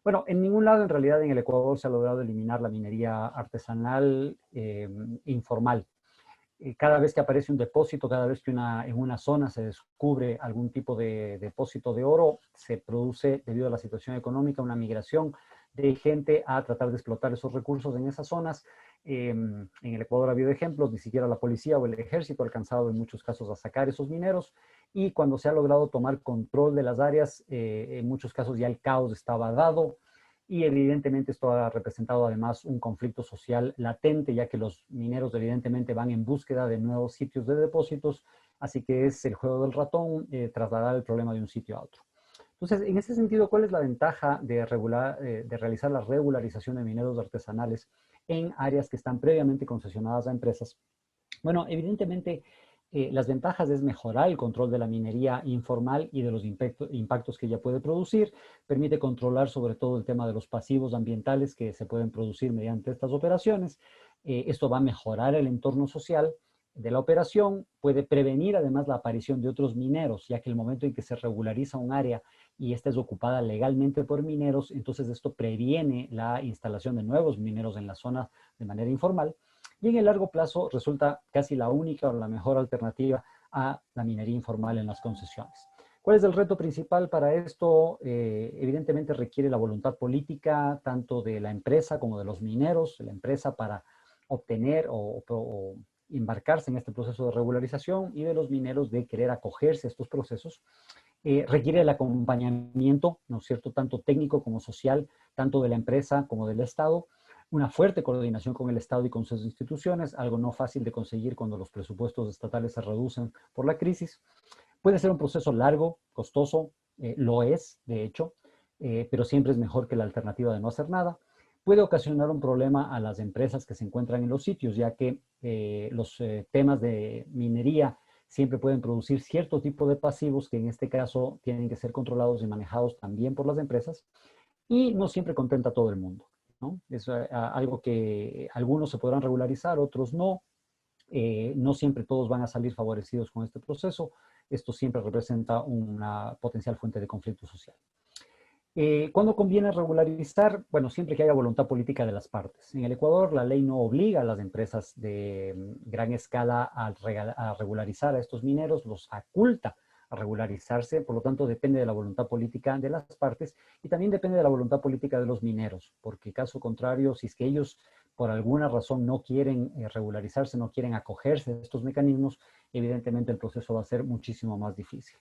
Bueno, en ningún lado en realidad en el Ecuador se ha logrado eliminar la minería artesanal informal. Cada vez que aparece un depósito, cada vez que en una zona se descubre algún tipo de depósito de oro, se produce, debido a la situación económica, una migración de gente a tratar de explotar esos recursos en esas zonas. En el Ecuador ha habido ejemplos, ni siquiera la policía o el ejército ha alcanzado en muchos casos a sacar esos mineros, y cuando se ha logrado tomar control de las áreas, en muchos casos ya el caos estaba dado, y evidentemente esto ha representado además un conflicto social latente, ya que los mineros evidentemente van en búsqueda de nuevos sitios de depósitos, así que es el juego del ratón, trasladar el problema de un sitio a otro. Entonces, en ese sentido, ¿cuál es la ventaja de realizar la regularización de mineros artesanales en áreas que están previamente concesionadas a empresas? Bueno, evidentemente, las ventajas es mejorar el control de la minería informal y de los impactos que ella puede producir. Permite controlar sobre todo el tema de los pasivos ambientales que se pueden producir mediante estas operaciones. Esto va a mejorar el entorno social de la operación, puede prevenir además la aparición de otros mineros, ya que el momento en que se regulariza un área y esta es ocupada legalmente por mineros, entonces esto previene la instalación de nuevos mineros en la zona de manera informal, y en el largo plazo resulta casi la única o la mejor alternativa a la minería informal en las concesiones. ¿Cuál es el reto principal para esto? Evidentemente requiere la voluntad política tanto de la empresa como de los mineros, la empresa para obtener o embarcarse en este proceso de regularización, y de los mineros de querer acogerse a estos procesos. Requiere el acompañamiento, ¿no es cierto?, tanto técnico como social, tanto de la empresa como del Estado, una fuerte coordinación con el Estado y con sus instituciones, algo no fácil de conseguir cuando los presupuestos estatales se reducen por la crisis. Puede ser un proceso largo, costoso, lo es, de hecho, pero siempre es mejor que la alternativa de no hacer nada. Puede ocasionar un problema a las empresas que se encuentran en los sitios, ya que los temas de minería siempre pueden producir cierto tipo de pasivos que en este caso tienen que ser controlados y manejados también por las empresas, y no siempre contenta a todo el mundo, ¿no? Es algo que algunos se podrán regularizar, otros no. No siempre todos van a salir favorecidos con este proceso. Esto siempre representa una potencial fuente de conflicto social. ¿Cuándo conviene regularizar? Bueno, siempre que haya voluntad política de las partes. En el Ecuador, la ley no obliga a las empresas de gran escala a regularizar a estos mineros, los faculta a regularizarse, por lo tanto depende de la voluntad política de las partes y también depende de la voluntad política de los mineros, porque caso contrario, si es que ellos por alguna razón no quieren regularizarse, no quieren acogerse a estos mecanismos, evidentemente el proceso va a ser muchísimo más difícil.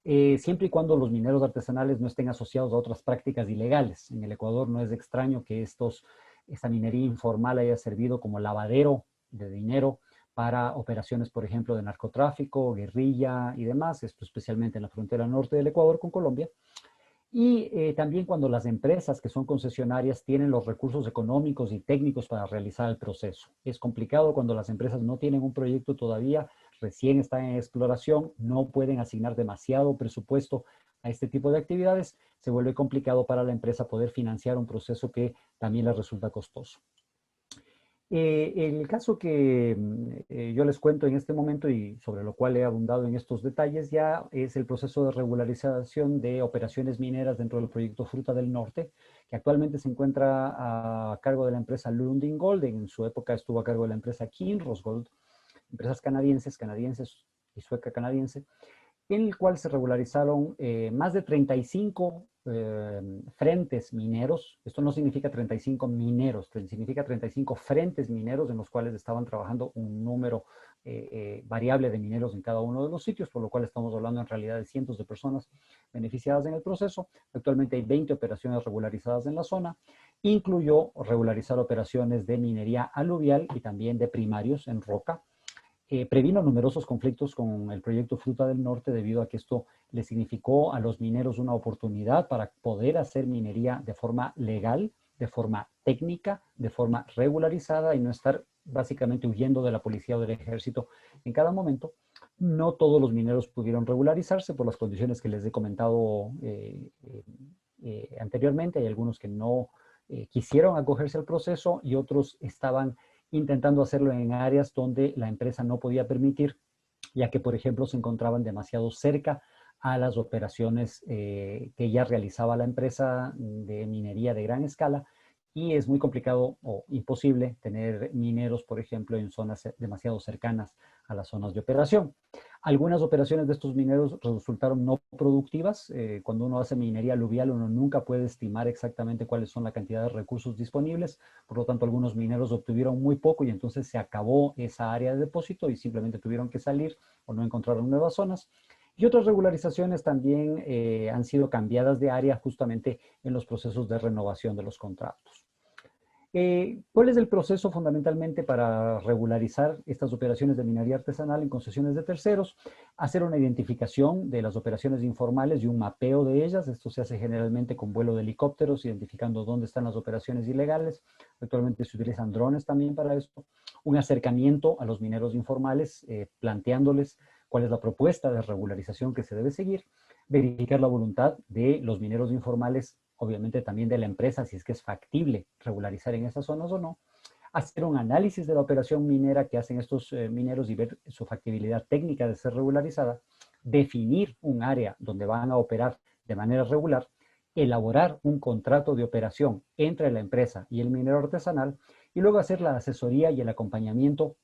Siempre y cuando los mineros artesanales no estén asociados a otras prácticas ilegales. En el Ecuador no es extraño que esta minería informal haya servido como lavadero de dinero para operaciones, por ejemplo, de narcotráfico, guerrilla y demás, esto especialmente en la frontera norte del Ecuador con Colombia. Y también cuando las empresas que son concesionarias tienen los recursos económicos y técnicos para realizar el proceso. Es complicado cuando las empresas no tienen un proyecto todavía, recién están en exploración, no pueden asignar demasiado presupuesto a este tipo de actividades, se vuelve complicado para la empresa poder financiar un proceso que también les resulta costoso. El caso que yo les cuento en este momento y sobre lo cual he abundado en estos detalles ya es el proceso de regularización de operaciones mineras dentro del proyecto Fruta del Norte, que actualmente se encuentra a cargo de la empresa Lundin Gold. En su época estuvo a cargo de la empresa Kinross Gold, empresas canadienses y sueca canadiense, en el cual se regularizaron más de 35 frentes mineros. Esto no significa 35 mineros, significa 35 frentes mineros en los cuales estaban trabajando un número variable de mineros en cada uno de los sitios, por lo cual estamos hablando en realidad de cientos de personas beneficiadas en el proceso. Actualmente hay 20 operaciones regularizadas en la zona. Incluyó regularizar operaciones de minería aluvial y también de primarios en roca. Previno numerosos conflictos con el proyecto Fruta del Norte debido a que esto le significó a los mineros una oportunidad para poder hacer minería de forma legal, de forma técnica, de forma regularizada y no estar básicamente huyendo de la policía o del ejército en cada momento. No todos los mineros pudieron regularizarse por las condiciones que les he comentado anteriormente. Hay algunos que no quisieron acogerse al proceso y otros estaban intentando hacerlo en áreas donde la empresa no podía permitir, ya que, por ejemplo, se encontraban demasiado cerca a las operaciones que ya realizaba la empresa de minería de gran escala, y es muy complicado o imposible tener mineros, por ejemplo, en zonas demasiado cercanas a las zonas de operación. Algunas operaciones de estos mineros resultaron no productivas. Cuando uno hace minería aluvial, uno nunca puede estimar exactamente cuáles son la cantidad de recursos disponibles. Por lo tanto, algunos mineros obtuvieron muy poco y entonces se acabó esa área de depósito y simplemente tuvieron que salir o no encontraron nuevas zonas. Y otras regularizaciones también han sido cambiadas de área justamente en los procesos de renovación de los contratos. ¿Cuál es el proceso fundamentalmente para regularizar estas operaciones de minería artesanal en concesiones de terceros? Hacer una identificación de las operaciones informales y un mapeo de ellas. Esto se hace generalmente con vuelo de helicópteros, identificando dónde están las operaciones ilegales. Actualmente se utilizan drones también para esto. Un acercamiento a los mineros informales, planteándoles cuál es la propuesta de regularización que se debe seguir. Verificar la voluntad de los mineros informales, obviamente también de la empresa, si es que es factible regularizar en esas zonas o no. Hacer un análisis de la operación minera que hacen estos mineros y ver su factibilidad técnica de ser regularizada. Definir un área donde van a operar de manera regular. Elaborar un contrato de operación entre la empresa y el minero artesanal. Y luego hacer la asesoría y el acompañamiento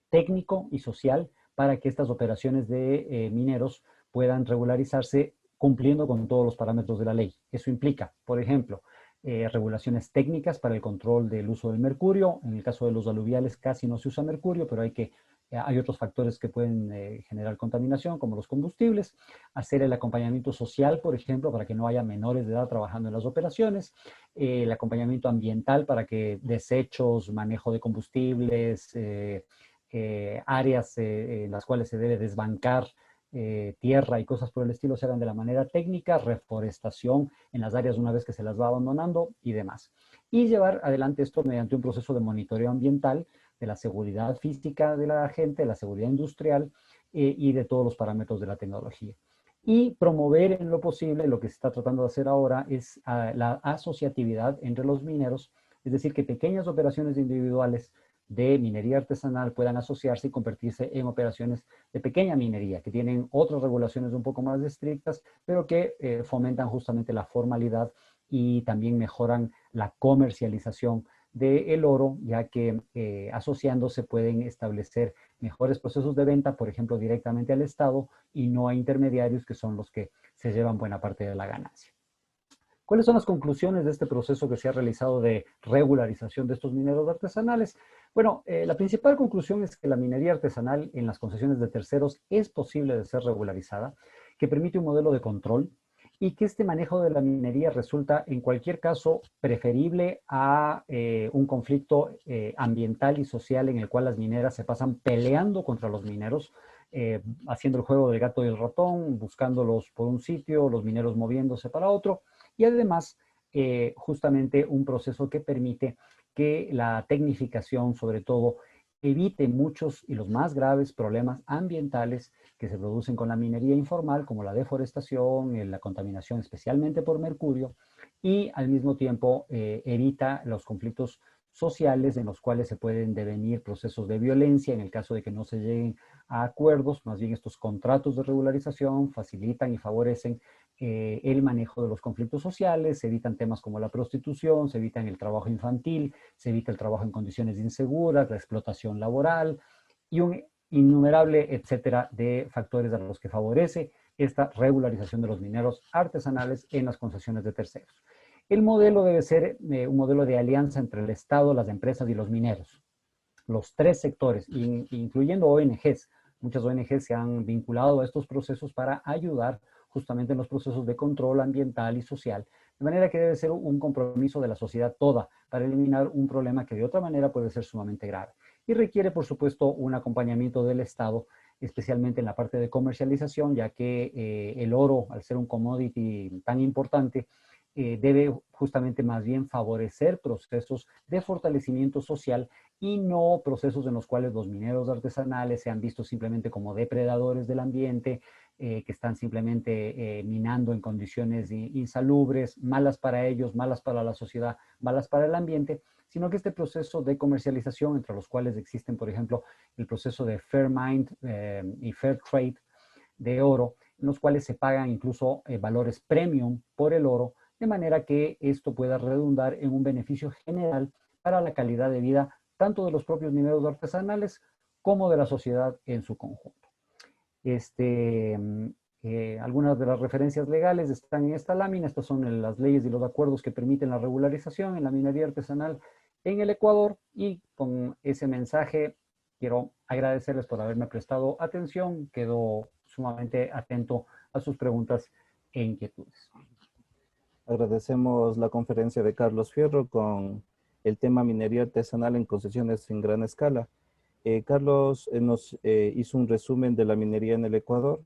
técnico y social para que estas operaciones de mineros puedan regularizarse cumpliendo con todos los parámetros de la ley. Eso implica, por ejemplo, regulaciones técnicas para el control del uso del mercurio. En el caso de los aluviales casi no se usa mercurio, pero hay otros factores que pueden generar contaminación, como los combustibles. Hacer el acompañamiento social, por ejemplo, para que no haya menores de edad trabajando en las operaciones. El acompañamiento ambiental para que desechos, manejo de combustibles, áreas en las cuales se debe desbancar tierra y cosas por el estilo se hagan de la manera técnica, reforestación en las áreas una vez que se las va abandonando y demás. Y llevar adelante esto mediante un proceso de monitoreo ambiental de la seguridad física de la gente, de la seguridad industrial y de todos los parámetros de la tecnología. Y promover en lo posible, lo que se está tratando de hacer ahora es la asociatividad entre los mineros, es decir, que pequeñas operaciones individuales de minería artesanal puedan asociarse y convertirse en operaciones de pequeña minería, que tienen otras regulaciones un poco más estrictas, pero que fomentan justamente la formalidad y también mejoran la comercialización del oro, ya que asociándose pueden establecer mejores procesos de venta, por ejemplo, directamente al Estado y no a intermediarios que son los que se llevan buena parte de la ganancia. ¿Cuáles son las conclusiones de este proceso que se ha realizado de regularización de estos mineros artesanales? Bueno, la principal conclusión es que la minería artesanal en las concesiones de terceros es posible de ser regularizada, que permite un modelo de control y que este manejo de la minería resulta en cualquier caso preferible a un conflicto ambiental y social en el cual las mineras se pasan peleando contra los mineros, haciendo el juego del gato y el ratón, buscándolos por un sitio, los mineros moviéndose para otro, y además justamente un proceso que permite que la tecnificación, sobre todo, evite muchos y los más graves problemas ambientales que se producen con la minería informal, como la deforestación, la contaminación especialmente por mercurio, y al mismo tiempo evita los conflictos sociales en los cuales se pueden devenir procesos de violencia en el caso de que no se lleguen a acuerdos. Más bien estos contratos de regularización facilitan y favorecen el manejo de los conflictos sociales, se evitan temas como la prostitución, se evitan el trabajo infantil, se evita el trabajo en condiciones inseguras, la explotación laboral y un innumerable etcétera de factores a los que favorece esta regularización de los mineros artesanales en las concesiones de terceros. El modelo debe ser un modelo de alianza entre el Estado, las empresas y los mineros. Los tres sectores, incluyendo ONGs. Muchas ONGs se han vinculado a estos procesos para ayudar justamente en los procesos de control ambiental y social, de manera que debe ser un compromiso de la sociedad toda para eliminar un problema que de otra manera puede ser sumamente grave. Y requiere, por supuesto, un acompañamiento del Estado, especialmente en la parte de comercialización, ya que el oro, al ser un commodity tan importante, debe justamente más bien favorecer procesos de fortalecimiento social y no procesos en los cuales los mineros artesanales sean vistos simplemente como depredadores del ambiente, que están simplemente minando en condiciones insalubres, malas para ellos, malas para la sociedad, malas para el ambiente, sino que este proceso de comercialización, entre los cuales existen, por ejemplo, el proceso de Fair Mind y Fair Trade de oro, en los cuales se pagan incluso valores premium por el oro, de manera que esto pueda redundar en un beneficio general para la calidad de vida tanto de los propios mineros artesanales como de la sociedad en su conjunto. Algunas de las referencias legales están en esta lámina. Estas son las leyes y los acuerdos que permiten la regularización en la minería artesanal en el Ecuador, y con ese mensaje quiero agradecerles por haberme prestado atención. Quedo sumamente atento a sus preguntas e inquietudes. Agradecemos la conferencia de Carlos Fierro con el tema minería artesanal en concesiones en gran escala. Carlos nos hizo un resumen de la minería en el Ecuador,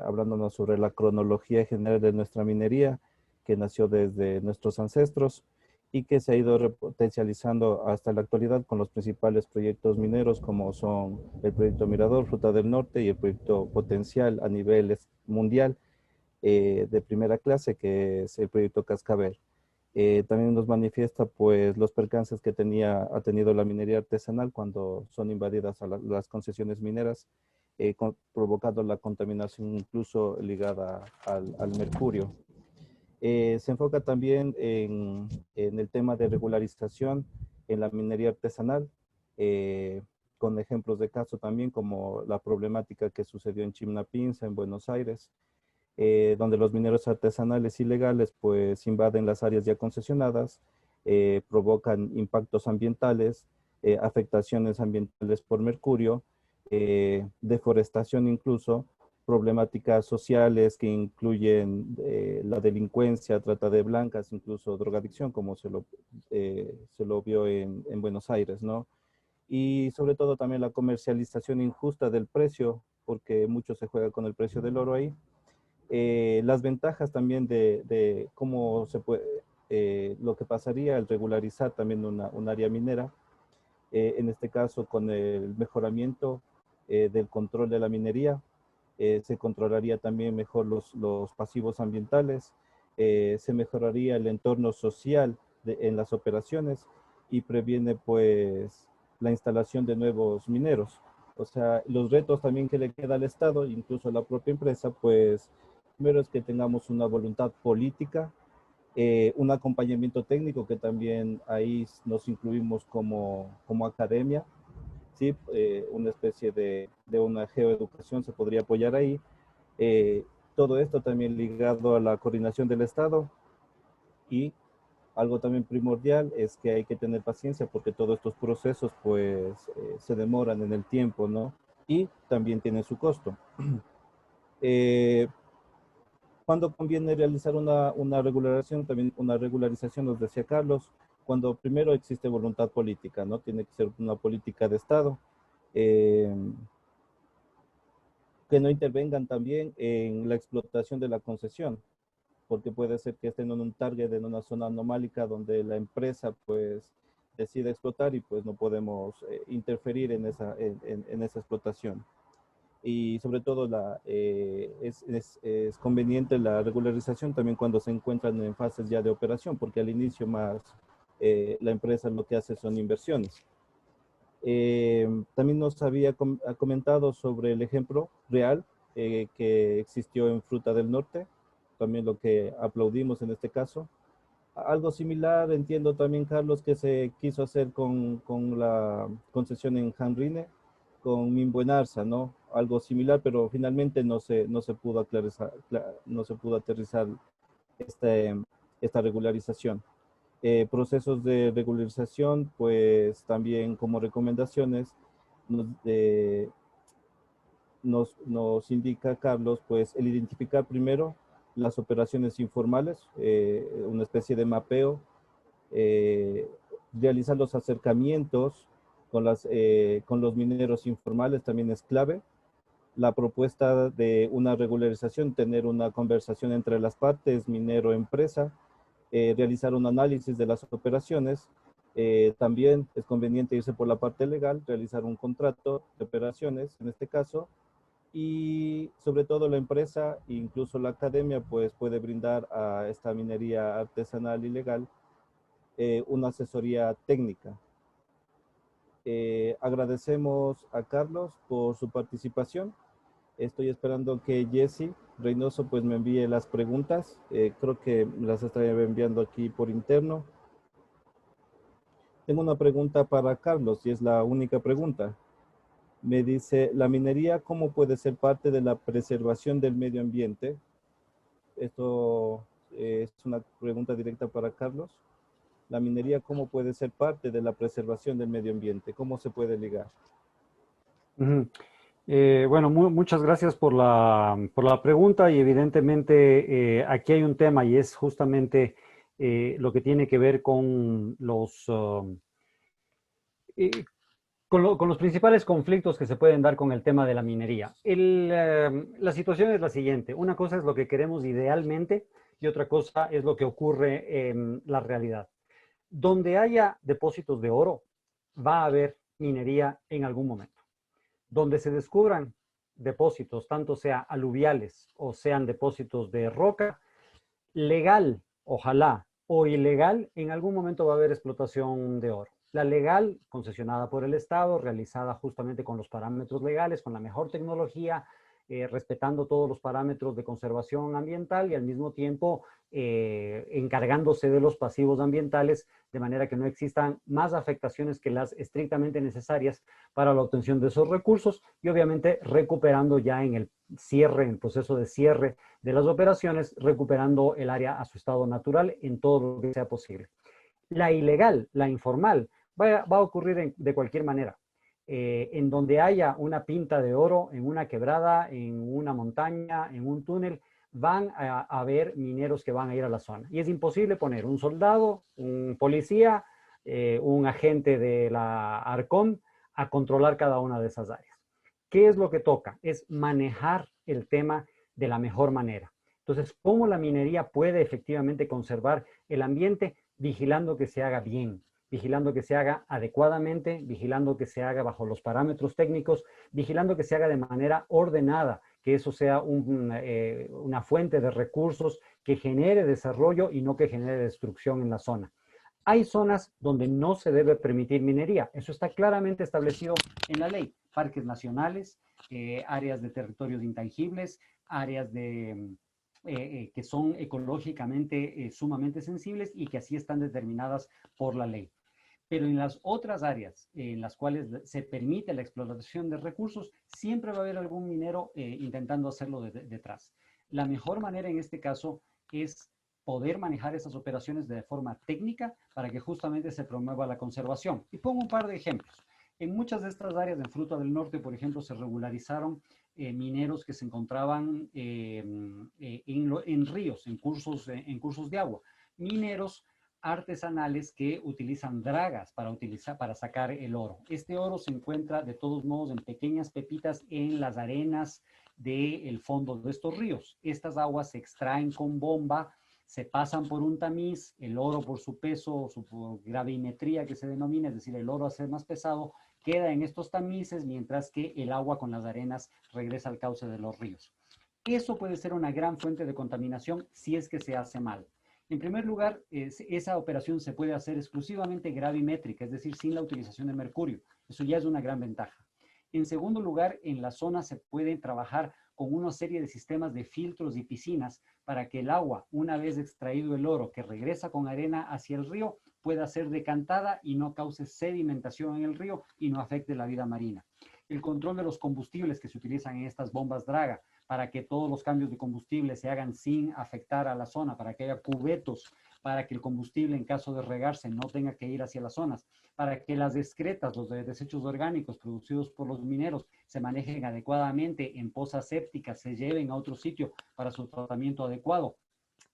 hablándonos sobre la cronología general de nuestra minería, que nació desde nuestros ancestros y que se ha ido repotencializando hasta la actualidad con los principales proyectos mineros como son el proyecto Mirador, Fruta del Norte, y el proyecto Potencial a nivel mundial de primera clase, que es el proyecto Cascabel. También nos manifiesta pues los percances que ha tenido la minería artesanal cuando son invadidas las concesiones mineras, provocando la contaminación incluso ligada al mercurio. Se enfoca también en el tema de regularización en la minería artesanal, con ejemplos de caso también como la problemática que sucedió en Chimnapinza, en Buenos Aires, donde los mineros artesanales ilegales pues invaden las áreas ya concesionadas, provocan impactos ambientales, afectaciones ambientales por mercurio, deforestación incluso, problemáticas sociales que incluyen la delincuencia, trata de blancas, incluso drogadicción, como se lo vio en Buenos Aires, ¿no? Y sobre todo también la comercialización injusta del precio, porque mucho se juega con el precio del oro ahí. Las ventajas también de cómo se puede, lo que pasaría al regularizar también un área minera, en este caso con el mejoramiento del control de la minería, se controlaría también mejor los pasivos ambientales, se mejoraría el entorno social en las operaciones y previene pues la instalación de nuevos mineros. O sea, los retos también que le queda al Estado, incluso a la propia empresa, pues primero es que tengamos una voluntad política, un acompañamiento técnico que también ahí nos incluimos como academia, ¿sí? Una especie de una geoeducación se podría apoyar ahí. Eh, Todo esto también ligado a la coordinación del Estado, y algo también primordial es que hay que tener paciencia porque todos estos procesos pues se demoran en el tiempo, ¿no? Y también tienen su costo. ¿Cuándo conviene realizar una regularización? También una regularización, nos decía Carlos, cuando primero existe voluntad política, ¿no? Tiene que ser una política de Estado. Eh, que no intervengan también en la explotación de la concesión, porque puede ser que estén en un target, en una zona anomálica donde la empresa pues decide explotar y pues no podemos interferir en esa explotación. Y sobre todo es conveniente la regularización también cuando se encuentran en fases ya de operación, porque al inicio más la empresa lo que hace son inversiones. También nos había comentado sobre el ejemplo real que existió en Fruta del Norte, también lo que aplaudimos en este caso. Algo similar, entiendo también, Carlos, que se quiso hacer con la concesión en Janrine, con Minbuenarza, ¿no? Algo similar, pero finalmente no se pudo aterrizar esta regularización. Procesos de regularización, pues también como recomendaciones nos indica Carlos, pues el identificar primero las operaciones informales, una especie de mapeo, realizar los acercamientos con los mineros informales también es clave. La propuesta de una regularización, tener una conversación entre las partes, minero-empresa, realizar un análisis de las operaciones. También es conveniente irse por la parte legal, realizar un contrato de operaciones, en este caso, y sobre todo la empresa, incluso la academia, pues puede brindar a esta minería artesanal y legal una asesoría técnica. Agradecemos a Carlos por su participación. Estoy esperando que Jesse Reynoso pues me envíe las preguntas. Creo que las estaré enviando aquí por interno. Tengo una pregunta para Carlos y es la única pregunta. Me dice, ¿la minería cómo puede ser parte de la preservación del medio ambiente? Esto es una pregunta directa para Carlos. ¿La minería cómo puede ser parte de la preservación del medio ambiente? ¿Cómo se puede ligar? Bueno, muchas gracias por la pregunta y evidentemente aquí hay un tema y es justamente lo que tiene que ver con con los principales conflictos que se pueden dar con el tema de la minería. La situación es la siguiente. Una cosa es lo que queremos idealmente y otra cosa es lo que ocurre en la realidad. Donde haya depósitos de oro, va a haber minería en algún momento. Donde se descubran depósitos, tanto sea aluviales o sean depósitos de roca, legal, ojalá, o ilegal, en algún momento va a haber explotación de oro. La legal, concesionada por el Estado, realizada justamente con los parámetros legales, con la mejor tecnología, respetando todos los parámetros de conservación ambiental y al mismo tiempo encargándose de los pasivos ambientales, de manera que no existan más afectaciones que las estrictamente necesarias para la obtención de esos recursos y obviamente recuperando ya en el cierre, en el proceso de cierre de las operaciones, recuperando el área a su estado natural en todo lo que sea posible. La ilegal, la informal, va a ocurrir de cualquier manera. En donde haya una pinta de oro, en una quebrada, en una montaña, en un túnel, van a haber mineros que van a ir a la zona. Y es imposible poner un soldado, un policía, un agente de la Arcom a controlar cada una de esas áreas. ¿Qué es lo que toca? Es manejar el tema de la mejor manera. Entonces, ¿cómo la minería puede efectivamente conservar el ambiente? Vigilando que se haga bien, vigilando que se haga adecuadamente, vigilando que se haga bajo los parámetros técnicos, vigilando que se haga de manera ordenada, que eso sea una fuente de recursos que genere desarrollo y no que genere destrucción en la zona. Hay zonas donde no se debe permitir minería. Eso está claramente establecido en la ley. Parques nacionales, áreas de territorios intangibles, áreas que son ecológicamente sumamente sensibles y que así están determinadas por la ley. Pero en las otras áreas en las cuales se permite la explotación de recursos, siempre va a haber algún minero intentando hacerlo detrás. La mejor manera en este caso es poder manejar esas operaciones de forma técnica para que justamente se promueva la conservación. Y pongo un par de ejemplos. En muchas de estas áreas de Fruta del Norte, por ejemplo, se regularizaron mineros que se encontraban en ríos, en cursos de agua. Mineros artesanales que utilizan dragas para sacar el oro. Este oro se encuentra de todos modos en pequeñas pepitas en las arenas del fondo de estos ríos. Estas aguas se extraen con bomba, se pasan por un tamiz, el oro por su peso, su gravimetría que se denomina, es decir, el oro hace más pesado, queda en estos tamices, mientras que el agua con las arenas regresa al cauce de los ríos. Eso puede ser una gran fuente de contaminación si es que se hace mal. En primer lugar, esa operación se puede hacer exclusivamente gravimétrica, es decir, sin la utilización de mercurio. Eso ya es una gran ventaja. En segundo lugar, en la zona se puede trabajar con una serie de sistemas de filtros y piscinas para que el agua, una vez extraído el oro que regresa con arena hacia el río, pueda ser decantada y no cause sedimentación en el río y no afecte la vida marina. El control de los combustibles que se utilizan en estas bombas draga para que todos los cambios de combustible se hagan sin afectar a la zona, para que haya cubetos, para que el combustible en caso de regarse no tenga que ir hacia las zonas, para que las excretas, los desechos orgánicos producidos por los mineros se manejen adecuadamente en pozas sépticas, se lleven a otro sitio para su tratamiento adecuado,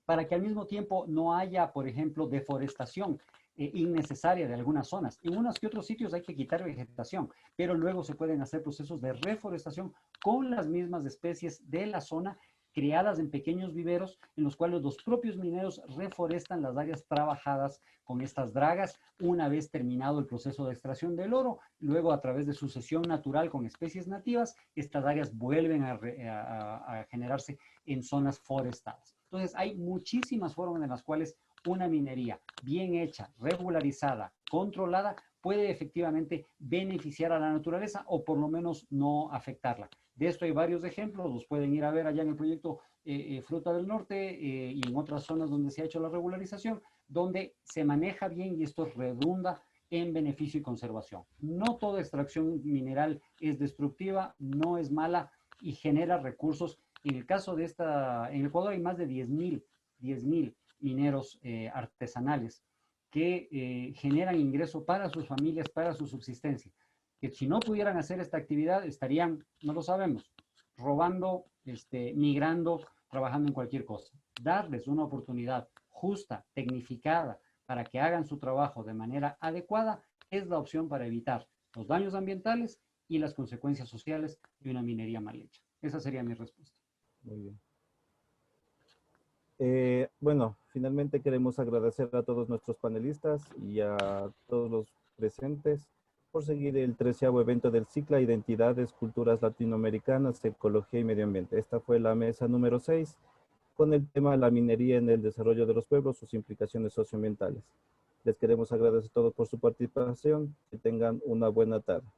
para que al mismo tiempo no haya, por ejemplo, deforestación innecesaria de algunas zonas. En unos que otros sitios hay que quitar vegetación, pero luego se pueden hacer procesos de reforestación con las mismas especies de la zona, creadas en pequeños viveros en los cuales los propios mineros reforestan las áreas trabajadas con estas dragas una vez terminado el proceso de extracción del oro. Luego, a través de sucesión natural con especies nativas, estas áreas vuelven a generarse en zonas forestadas. Entonces, hay muchísimas formas en las cuales una minería bien hecha, regularizada, controlada, puede efectivamente beneficiar a la naturaleza o por lo menos no afectarla. De esto hay varios ejemplos, los pueden ir a ver allá en el proyecto Fruta del Norte y en otras zonas donde se ha hecho la regularización, donde se maneja bien y esto redunda en beneficio y conservación. No toda extracción mineral es destructiva, no es mala y genera recursos. En el caso de en Ecuador hay más de 10.000 mineros artesanales que generan ingreso para sus familias, para su subsistencia. Que si no pudieran hacer esta actividad, estarían, no lo sabemos, robando, migrando, trabajando en cualquier cosa. Darles una oportunidad justa, tecnificada, para que hagan su trabajo de manera adecuada, es la opción para evitar los daños ambientales y las consecuencias sociales de una minería mal hecha. Esa sería mi respuesta. Muy bien. Bueno, finalmente queremos agradecer a todos nuestros panelistas y a todos los presentes por seguir el 13º evento del CICLA, Identidades, Culturas Latinoamericanas, Ecología y Medio Ambiente. Esta fue la mesa número 6 con el tema la minería en el desarrollo de los pueblos, sus implicaciones socioambientales. Les queremos agradecer a todos por su participación. Que tengan una buena tarde.